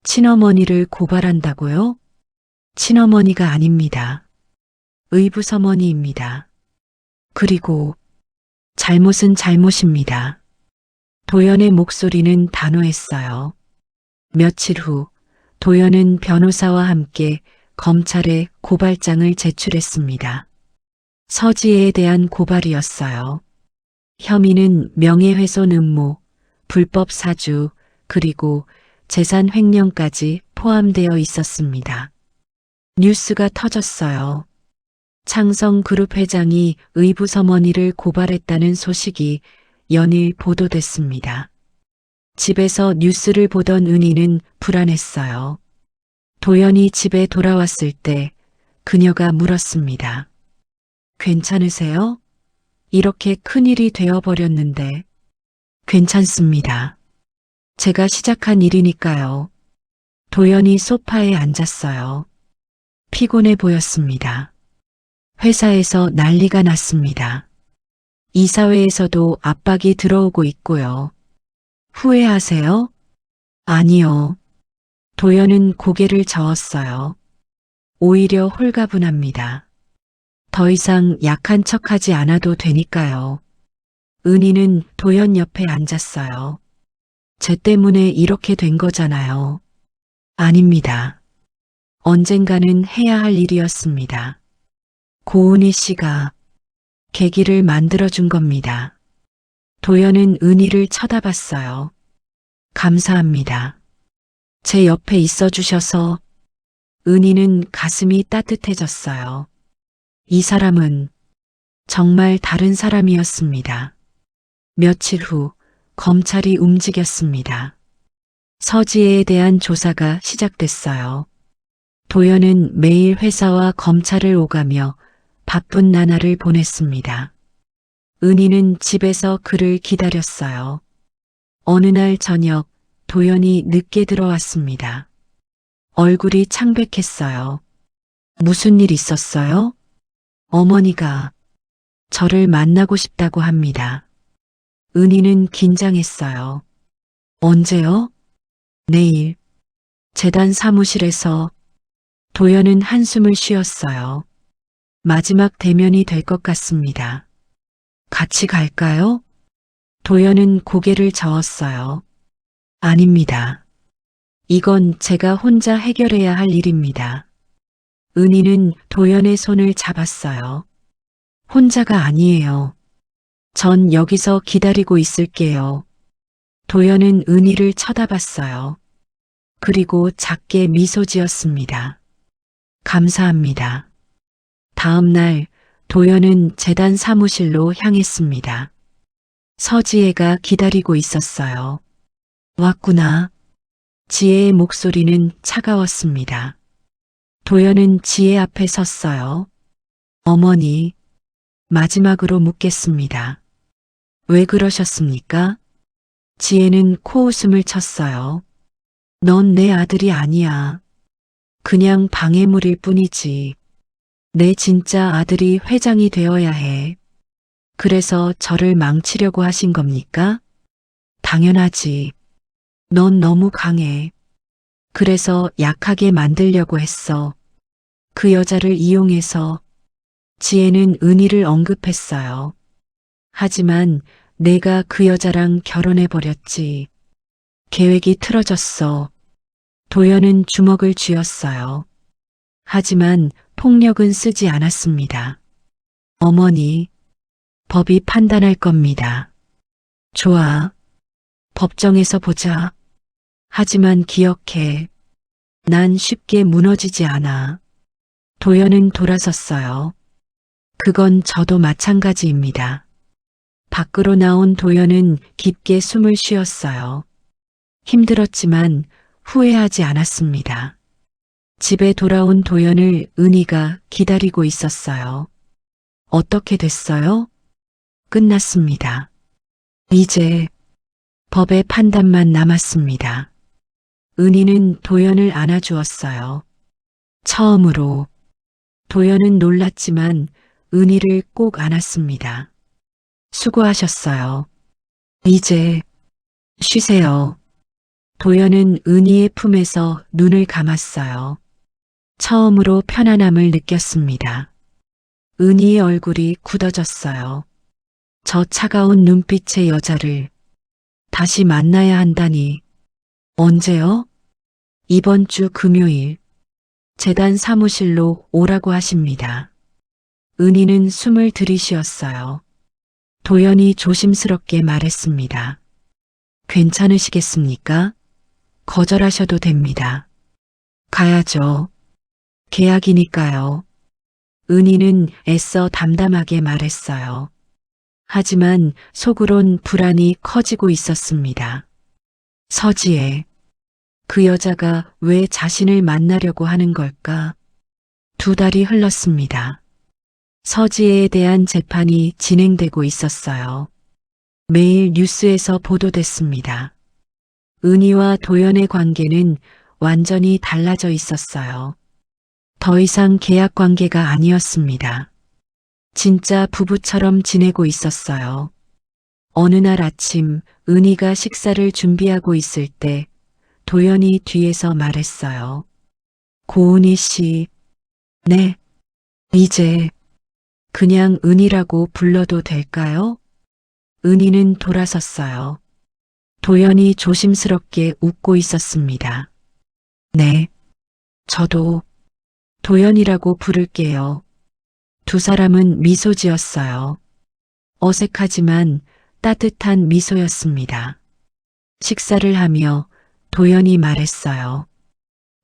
친어머니를 고발한다고요? 친어머니가 아닙니다. 의붓어머니입니다. 그리고 잘못은 잘못입니다. 도연의 목소리는 단호했어요. 며칠 후 도연은 변호사와 함께 검찰에 고발장을 제출했습니다. 서지혜에 대한 고발이었어요. 혐의는 명예훼손 음모, 불법 사주, 그리고 재산 횡령까지 포함되어 있었습니다. 뉴스가 터졌어요. 창성그룹 회장이 의붓어머니를 고발했다는 소식이 연일 보도됐습니다. 집에서 뉴스를 보던 은희는 불안했어요. 도연이 집에 돌아왔을 때 그녀가 물었습니다. 괜찮으세요? 이렇게 큰일이 되어버렸는데. 괜찮습니다. 제가 시작한 일이니까요. 도연이 소파에 앉았어요. 피곤해 보였습니다. 회사에서 난리가 났습니다. 이사회에서도 압박이 들어오고 있고요. 후회하세요? 아니요. 도연은 고개를 저었어요. 오히려 홀가분합니다. 더 이상 약한 척하지 않아도 되니까요. 은희는 도연 옆에 앉았어요. 쟤 때문에 이렇게 된 거잖아요. 아닙니다. 언젠가는 해야 할 일이었습니다. 고은희 씨가 계기를 만들어준 겁니다. 도연은 은희를 쳐다봤어요. 감사합니다. 제 옆에 있어 주셔서. 은희는 가슴이 따뜻해졌어요. 이 사람은 정말 다른 사람이었습니다. 며칠 후 검찰이 움직였습니다. 서지혜에 대한 조사가 시작됐어요. 도연은 매일 회사와 검찰을 오가며 바쁜 나날을 보냈습니다. 은희는 집에서 그를 기다렸어요. 어느 날 저녁 도연이 늦게 들어왔습니다. 얼굴이 창백했어요. 무슨 일 있었어요? 어머니가 저를 만나고 싶다고 합니다. 은희는 긴장했어요. 언제요? 내일. 재단 사무실에서. 도연은 한숨을 쉬었어요. 마지막 대면이 될 것 같습니다. 같이 갈까요? 도연은 고개를 저었어요. 아닙니다. 이건 제가 혼자 해결해야 할 일입니다. 은희는 도연의 손을 잡았어요. 혼자가 아니에요. 전 여기서 기다리고 있을게요. 도연은 은희를 쳐다봤어요. 그리고 작게 미소 지었습니다. 감사합니다. 다음 날 도연은 재단 사무실로 향했습니다. 서지혜가 기다리고 있었어요. 왔구나. 지혜의 목소리는 차가웠습니다. 도연은 지혜 앞에 섰어요. 어머니, 마지막으로 묻겠습니다. 왜 그러셨습니까? 지혜는 코웃음을 쳤어요. 넌 내 아들이 아니야. 그냥 방해물일 뿐이지. 내 진짜 아들이 회장이 되어야 해. 그래서 저를 망치려고 하신 겁니까? 당연하지. 넌 너무 강해. 그래서 약하게 만들려고 했어. 그 여자를 이용해서. 지혜는 은희를 언급했어요. 하지만 내가 그 여자랑 결혼해버렸지. 계획이 틀어졌어. 도연은 주먹을 쥐었어요. 하지만 폭력은 쓰지 않았습니다. 어머니, 법이 판단할 겁니다. 좋아. 법정에서 보자. 하지만 기억해. 난 쉽게 무너지지 않아. 도연은 돌아섰어요. 그건 저도 마찬가지입니다. 밖으로 나온 도연은 깊게 숨을 쉬었어요. 힘들었지만 후회하지 않았습니다. 집에 돌아온 도연을 은희가 기다리고 있었어요. 어떻게 됐어요? 끝났습니다. 이제 법의 판단만 남았습니다. 은희는 도연을 안아주었어요. 처음으로 도연은 놀랐지만 은희를 꼭 안았습니다. 수고하셨어요. 이제 쉬세요. 도연은 은희의 품에서 눈을 감았어요. 처음으로 편안함을 느꼈습니다. 은희의 얼굴이 굳어졌어요. 저 차가운 눈빛의 여자를 다시 만나야 한다니. 언제요? 이번 주 금요일 재단 사무실로 오라고 하십니다. 은희는 숨을 들이쉬었어요. 도연이 조심스럽게 말했습니다. 괜찮으시겠습니까? 거절하셔도 됩니다. 가야죠. 계약이니까요. 은희는 애써 담담하게 말했어요. 하지만 속으론 불안이 커지고 있었습니다. 서지혜. 그 여자가 왜 자신을 만나려고 하는 걸까? 2달이 흘렀습니다. 서지혜에 대한 재판이 진행되고 있었어요. 매일 뉴스에서 보도됐습니다. 은희와 도연의 관계는 완전히 달라져 있었어요. 더 이상 계약 관계가 아니었습니다. 진짜 부부처럼 지내고 있었어요. 어느 날 아침 은희가 식사를 준비하고 있을 때 도연이 뒤에서 말했어요. 고은희 씨, 네, 이제 그냥 은희라고 불러도 될까요? 은희는 돌아섰어요. 도연이 조심스럽게 웃고 있었습니다. 네, 저도 도연이라고 부를게요. 2 사람은 미소 지었어요. 어색하지만 따뜻한 미소였습니다. 식사를 하며 도연이 말했어요.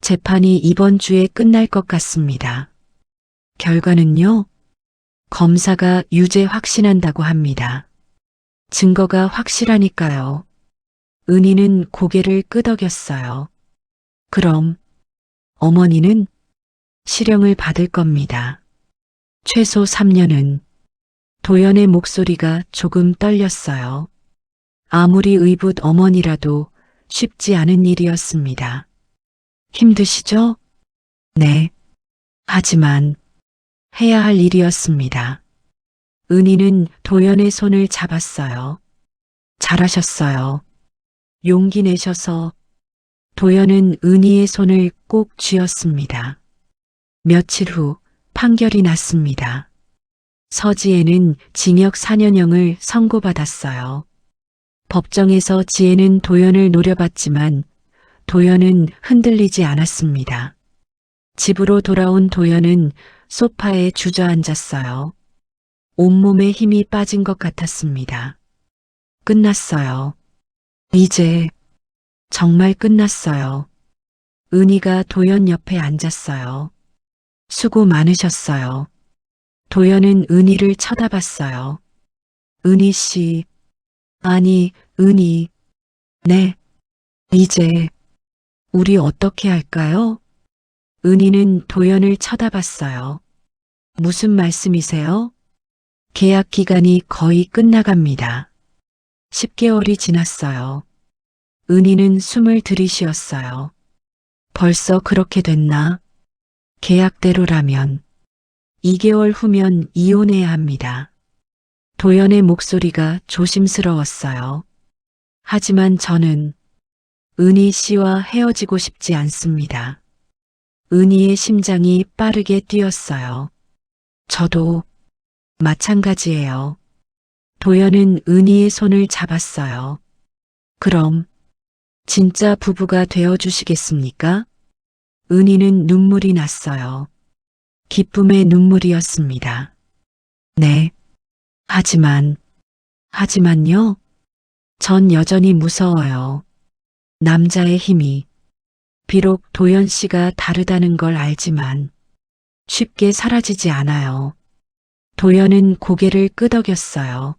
재판이 이번 주에 끝날 것 같습니다. 결과는요? 검사가 유죄 확신한다고 합니다. 증거가 확실하니까요. 은희는 고개를 끄덕였어요. 그럼 어머니는 실형을 받을 겁니다. 최소 3년은. 도연의 목소리가 조금 떨렸어요. 아무리 의붓 어머니라도 쉽지 않은 일이었습니다. 힘드시죠? 네. 하지만 해야 할 일이었습니다. 은희는 도연의 손을 잡았어요. 잘하셨어요. 용기 내셔서. 도연은 은희의 손을 꼭 쥐었습니다. 며칠 후 판결이 났습니다. 서지혜는 징역 4년형을 선고받았어요. 법정에서 지혜는 도연을 노려봤지만 도연은 흔들리지 않았습니다. 집으로 돌아온 도연은 소파에 주저앉았어요. 온몸에 힘이 빠진 것 같았습니다. 끝났어요. 이제 정말 끝났어요. 은희가 도연 옆에 앉았어요. 수고 많으셨어요. 도연은 은희를 쳐다봤어요. 은희 씨, 아니, 은희. 네, 이제 우리 어떻게 할까요? 은희는 도연을 쳐다봤어요. 무슨 말씀이세요? 계약 기간이 거의 끝나갑니다. 10개월이 지났어요. 은희는 숨을 들이쉬었어요. 벌써 그렇게 됐나? 계약대로라면 2개월 후면 이혼해야 합니다. 도연의 목소리가 조심스러웠어요. 하지만 저는 은희 씨와 헤어지고 싶지 않습니다. 은희의 심장이 빠르게 뛰었어요. 저도 마찬가지예요. 도연은 은희의 손을 잡았어요. 그럼 진짜 부부가 되어주시겠습니까? 은희는 눈물이 났어요. 기쁨의 눈물이었습니다. 네. 하지만요? 전 여전히 무서워요. 남자의 힘이. 비록 도연 씨가 다르다는 걸 알지만 쉽게 사라지지 않아요. 도연은 고개를 끄덕였어요.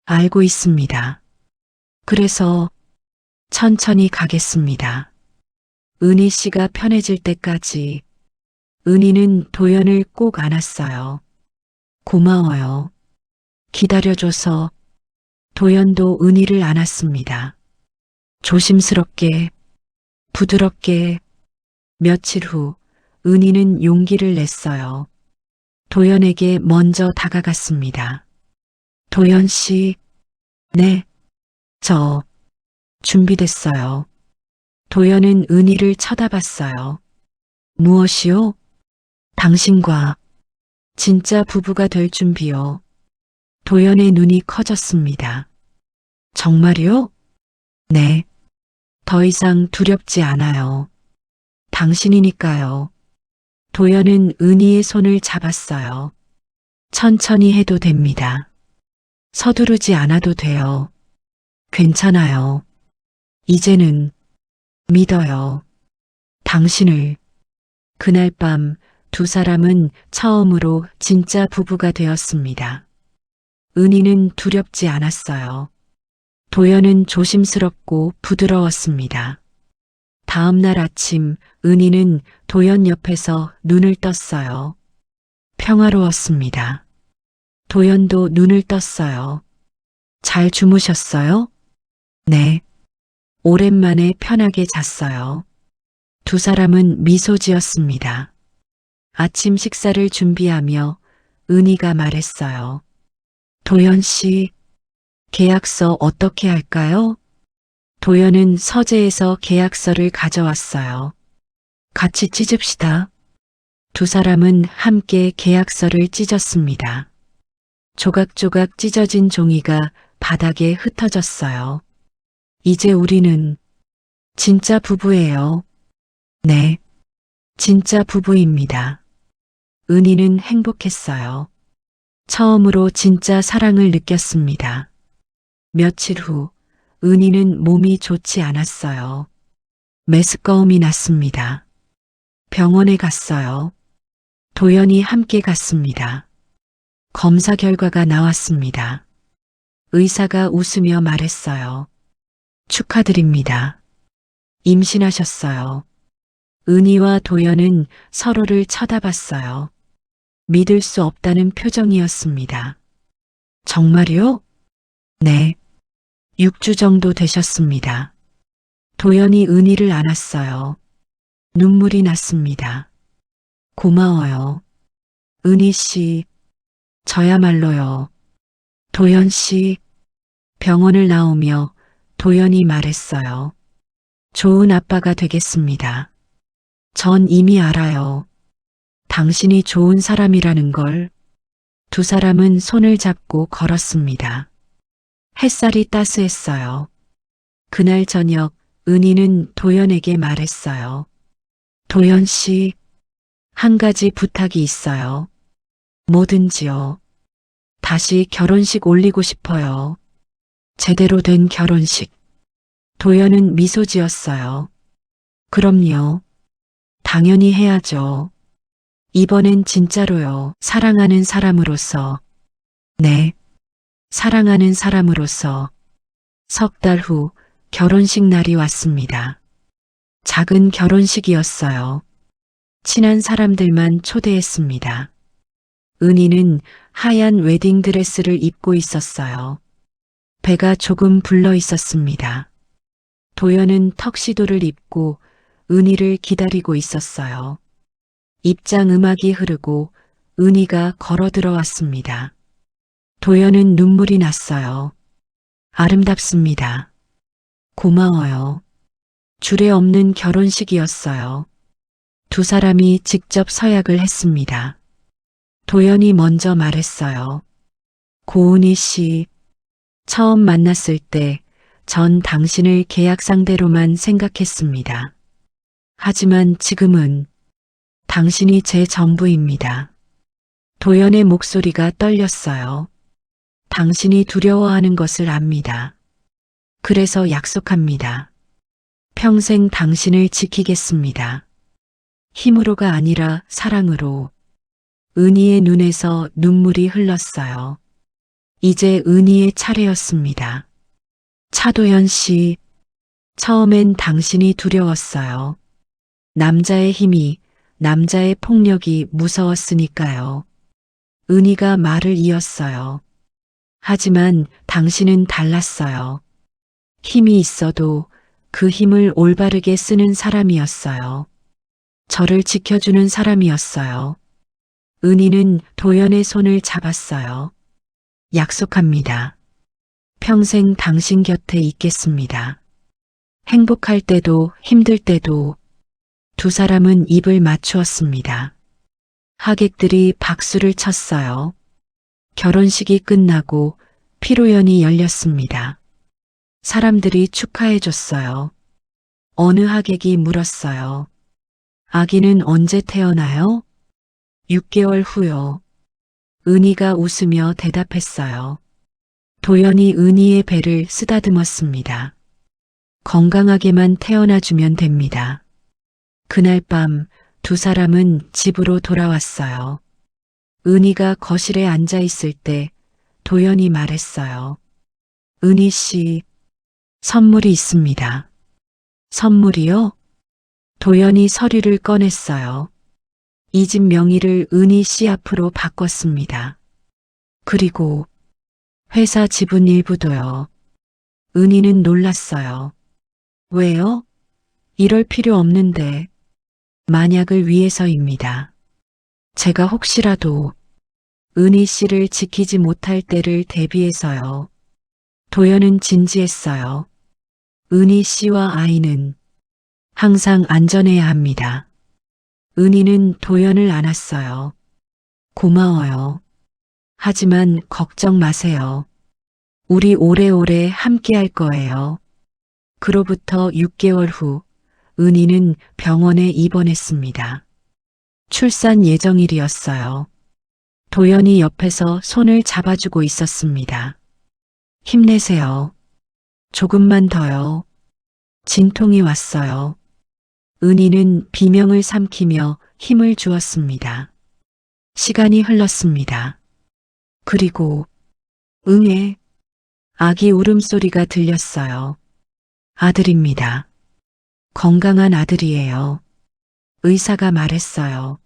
알고 있습니다. 그래서 천천히 가겠습니다. 은희 씨가 편해질 때까지 은희는 도연을 꼭 안았어요. 고마워요. 기다려줘서. 도연도 은희를 안았습니다. 조심스럽게, 부드럽게. 며칠 후 은희는 용기를 냈어요. 도연에게 먼저 다가갔습니다. 도연 씨, 네, 저 준비됐어요. 도연은 은희를 쳐다봤어요. 무엇이요? 당신과 진짜 부부가 될 준비요. 도연의 눈이 커졌습니다. 정말요? 네. 더 이상 두렵지 않아요. 당신이니까요. 도연은 은희의 손을 잡았어요. 천천히 해도 됩니다. 서두르지 않아도 돼요. 괜찮아요. 이제는 믿어요. 당신을. 그날 밤 두 사람은 처음으로 진짜 부부가 되었습니다. 은희는 두렵지 않았어요. 도연은 조심스럽고 부드러웠습니다. 다음 날 아침 은희는 도연 옆에서 눈을 떴어요. 평화로웠습니다. 도연도 눈을 떴어요. 잘 주무셨어요? 네. 오랜만에 편하게 잤어요. 두 사람은 미소 지었습니다. 아침 식사를 준비하며 은희가 말했어요. 도연 씨, 계약서 어떻게 할까요? 도연은 서재에서 계약서를 가져왔어요. 같이 찢읍시다. 두 사람은 함께 계약서를 찢었습니다. 조각조각 찢어진 종이가 바닥에 흩어졌어요. 이제 우리는 진짜 부부예요. 네, 진짜 부부입니다. 은희는 행복했어요. 처음으로 진짜 사랑을 느꼈습니다. 며칠 후 은희는 몸이 좋지 않았어요. 메스꺼움이 났습니다. 병원에 갔어요. 도연이 함께 갔습니다. 검사 결과가 나왔습니다. 의사가 웃으며 말했어요. 축하드립니다. 임신하셨어요. 은희와 도연은 서로를 쳐다봤어요. 믿을 수 없다는 표정이었습니다. 정말요? 네. 6주 정도 되셨습니다. 도연이 은희를 안았어요. 눈물이 났습니다. 고마워요. 은희 씨, 저야말로요. 도연 씨, 병원을 나오며 도연이 말했어요. 좋은 아빠가 되겠습니다. 전 이미 알아요. 당신이 좋은 사람이라는 걸. 두 사람은 손을 잡고 걸었습니다. 햇살이 따스했어요. 그날 저녁 은희는 도연에게 말했어요. 도연 씨, 한 가지 부탁이 있어요. 뭐든지요. 다시 결혼식 올리고 싶어요. 제대로 된 결혼식. 도연은 미소 지었어요. 그럼요. 당연히 해야죠. 이번엔 진짜로요. 사랑하는 사람으로서. 네. 사랑하는 사람으로서. 석 달 후 결혼식 날이 왔습니다. 작은 결혼식이었어요. 친한 사람들만 초대했습니다. 은희는 하얀 웨딩드레스를 입고 있었어요. 배가 조금 불러 있었습니다. 도연은 턱시도를 입고 은희를 기다리고 있었어요. 입장 음악이 흐르고 은희가 걸어 들어왔습니다. 도연은 눈물이 났어요. 아름답습니다. 고마워요. 주례 없는 결혼식이었어요. 두 사람이 직접 서약을 했습니다. 도연이 먼저 말했어요. 고은희 씨, 처음 만났을 때 전 당신을 계약 상대로만 생각했습니다. 하지만 지금은 당신이 제 전부입니다. 도연의 목소리가 떨렸어요. 당신이 두려워하는 것을 압니다. 그래서 약속합니다. 평생 당신을 지키겠습니다. 힘으로가 아니라 사랑으로. 은희의 눈에서 눈물이 흘렀어요. 이제 은희의 차례였습니다. 차도연 씨, 처음엔 당신이 두려웠어요. 남자의 힘이, 남자의 폭력이 무서웠으니까요. 은희가 말을 이었어요. 하지만 당신은 달랐어요. 힘이 있어도 그 힘을 올바르게 쓰는 사람이었어요. 저를 지켜주는 사람이었어요. 은희는 도연의 손을 잡았어요. 약속합니다. 평생 당신 곁에 있겠습니다. 행복할 때도 힘들 때도 두 사람은 입을 맞추었습니다. 하객들이 박수를 쳤어요. 결혼식이 끝나고 피로연이 열렸습니다. 사람들이 축하해줬어요. 어느 하객이 물었어요. 아기는 언제 태어나요? 6개월 후요. 은희가 웃으며 대답했어요. 도연이 은희의 배를 쓰다듬었습니다. 건강하게만 태어나주면 됩니다. 그날 밤 두 사람은 집으로 돌아왔어요. 은희가 거실에 앉아 있을 때 도연이 말했어요. 은희 씨, 선물이 있습니다. 선물이요? 도연이 서류를 꺼냈어요. 이 집 명의를 은희 씨 앞으로 바꿨습니다. 그리고 회사 지분 일부도요. 은희는 놀랐어요. 왜요? 이럴 필요 없는데. 만약을 위해서입니다. 제가 혹시라도 은희 씨를 지키지 못할 때를 대비해서요. 도연은 진지했어요. 은희 씨와 아이는 항상 안전해야 합니다. 은희는 도연을 안았어요. 고마워요. 하지만 걱정 마세요. 우리 오래오래 함께 할 거예요. 그로부터 6개월 후 은희는 병원에 입원했습니다. 출산 예정일이었어요. 도연이 옆에서 손을 잡아주고 있었습니다. 힘내세요. 조금만 더요. 진통이 왔어요. 은희는 비명을 삼키며 힘을 주었습니다. 시간이 흘렀습니다. 그리고 응애 아기 울음소리가 들렸어요. 아들입니다. 건강한 아들이에요. 의사가 말했어요.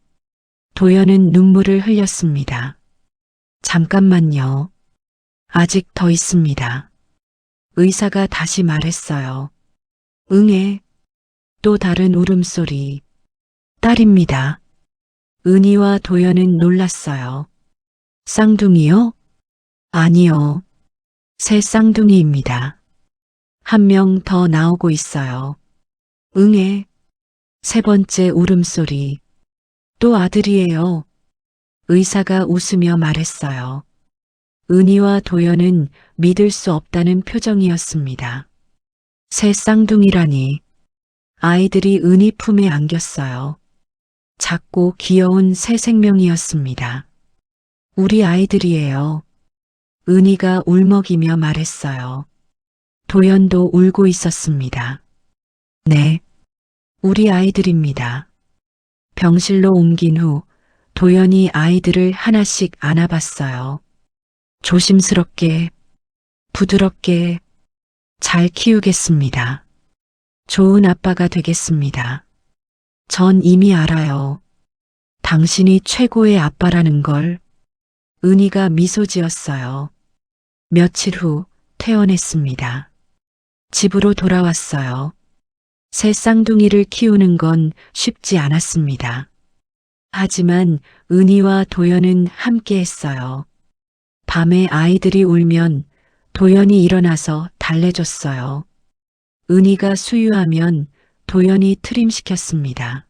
도연은 눈물을 흘렸습니다. 잠깐만요. 아직 더 있습니다. 의사가 다시 말했어요. 응애. 또 다른 울음소리. 딸입니다. 은희와 도연은 놀랐어요. 쌍둥이요? 아니요. 새 쌍둥이입니다. 한 명 더 나오고 있어요. 응애. 세 번째 울음소리. 또 아들이에요. 의사가 웃으며 말했어요. 은희와 도연은 믿을 수 없다는 표정이었습니다. 새 쌍둥이라니. 아이들이 은희 품에 안겼어요. 작고 귀여운 새 생명이었습니다. 우리 아이들이에요. 은희가 울먹이며 말했어요. 도연도 울고 있었습니다. 네, 우리 아이들입니다. 병실로 옮긴 후 도연이 아이들을 하나씩 안아봤어요. 조심스럽게, 부드럽게 잘 키우겠습니다. 좋은 아빠가 되겠습니다. 전 이미 알아요. 당신이 최고의 아빠라는 걸. 은희가 미소 지었어요. 며칠 후 퇴원했습니다. 집으로 돌아왔어요. 새 쌍둥이를 키우는 건 쉽지 않았습니다. 하지만 은희와 도연은 함께 했어요. 밤에 아이들이 울면 도연이 일어나서 달래줬어요. 은희가 수유하면 도연이 트림시켰습니다.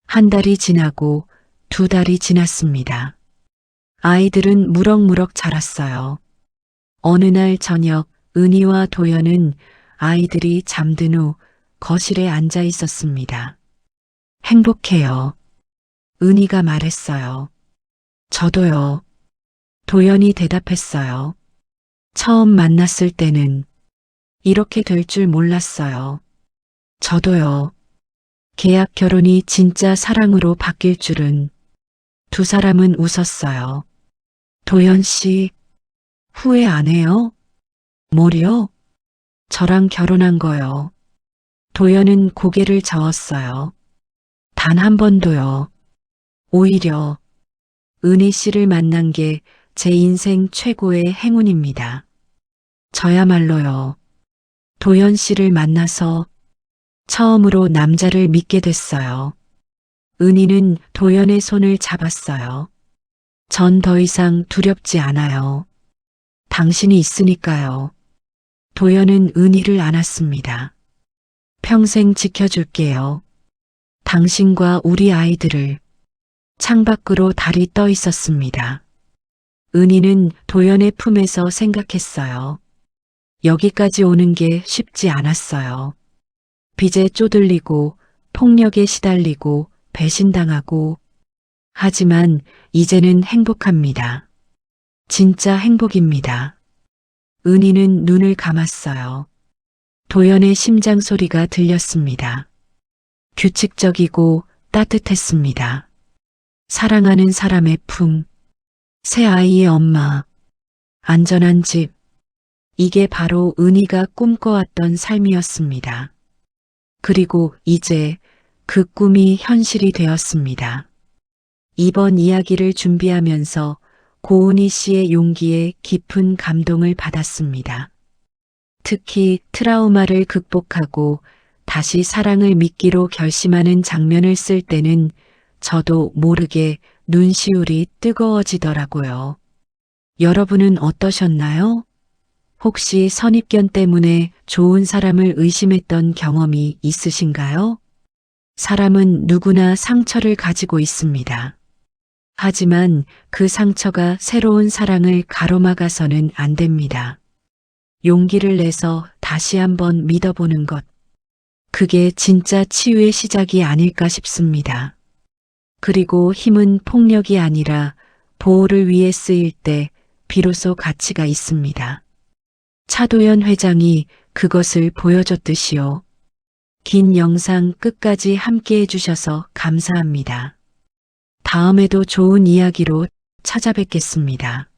한 달이 지나고 2달이 지났습니다. 아이들은 무럭무럭 자랐어요. 어느 날 저녁 은희와 도연은 아이들이 잠든 후 거실에 앉아 있었습니다. 행복해요. 은희가 말했어요. 저도요. 도연이 대답했어요. 처음 만났을 때는 이렇게 될 줄 몰랐어요. 저도요. 계약 결혼이 진짜 사랑으로 바뀔 줄은. 두 사람은 웃었어요. 도연 씨, 후회 안 해요? 뭐요? 저랑 결혼한 거요. 도연은 고개를 저었어요. 단 한 번도요. 오히려 은희 씨를 만난 게 제 인생 최고의 행운입니다. 저야말로요. 도연 씨를 만나서 처음으로 남자를 믿게 됐어요. 은희는 도연의 손을 잡았어요. 전 더 이상 두렵지 않아요. 당신이 있으니까요. 도연은 은희를 안았습니다. 평생 지켜줄게요. 당신과 우리 아이들을. 창밖으로 달이 떠 있었습니다. 은희는 도연의 품에서 생각했어요. 여기까지 오는 게 쉽지 않았어요. 빚에 쪼들리고 폭력에 시달리고 배신당하고 하지만 이제는 행복합니다. 진짜 행복입니다. 은희는 눈을 감았어요. 도연의 심장 소리가 들렸습니다. 규칙적이고 따뜻했습니다. 사랑하는 사람의 품, 새 아이의 엄마, 안전한 집. 이게 바로 은희가 꿈꿔왔던 삶이었습니다. 그리고 이제 그 꿈이 현실이 되었습니다. 이번 이야기를 준비하면서 고은희 씨의 용기에 깊은 감동을 받았습니다. 특히 트라우마를 극복하고 다시 사랑을 믿기로 결심하는 장면을 쓸 때는 저도 모르게 눈시울이 뜨거워지더라고요. 여러분은 어떠셨나요? 혹시 선입견 때문에 좋은 사람을 의심했던 경험이 있으신가요? 사람은 누구나 상처를 가지고 있습니다. 하지만 그 상처가 새로운 사랑을 가로막아서는 안 됩니다. 용기를 내서 다시 한번 믿어보는 것. 그게 진짜 치유의 시작이 아닐까 싶습니다. 그리고 힘은 폭력이 아니라 보호를 위해 쓰일 때 비로소 가치가 있습니다. 차도연 회장이 그것을 보여줬듯이요. 긴 영상 끝까지 함께 해주셔서 감사합니다. 다음에도 좋은 이야기로 찾아뵙겠습니다.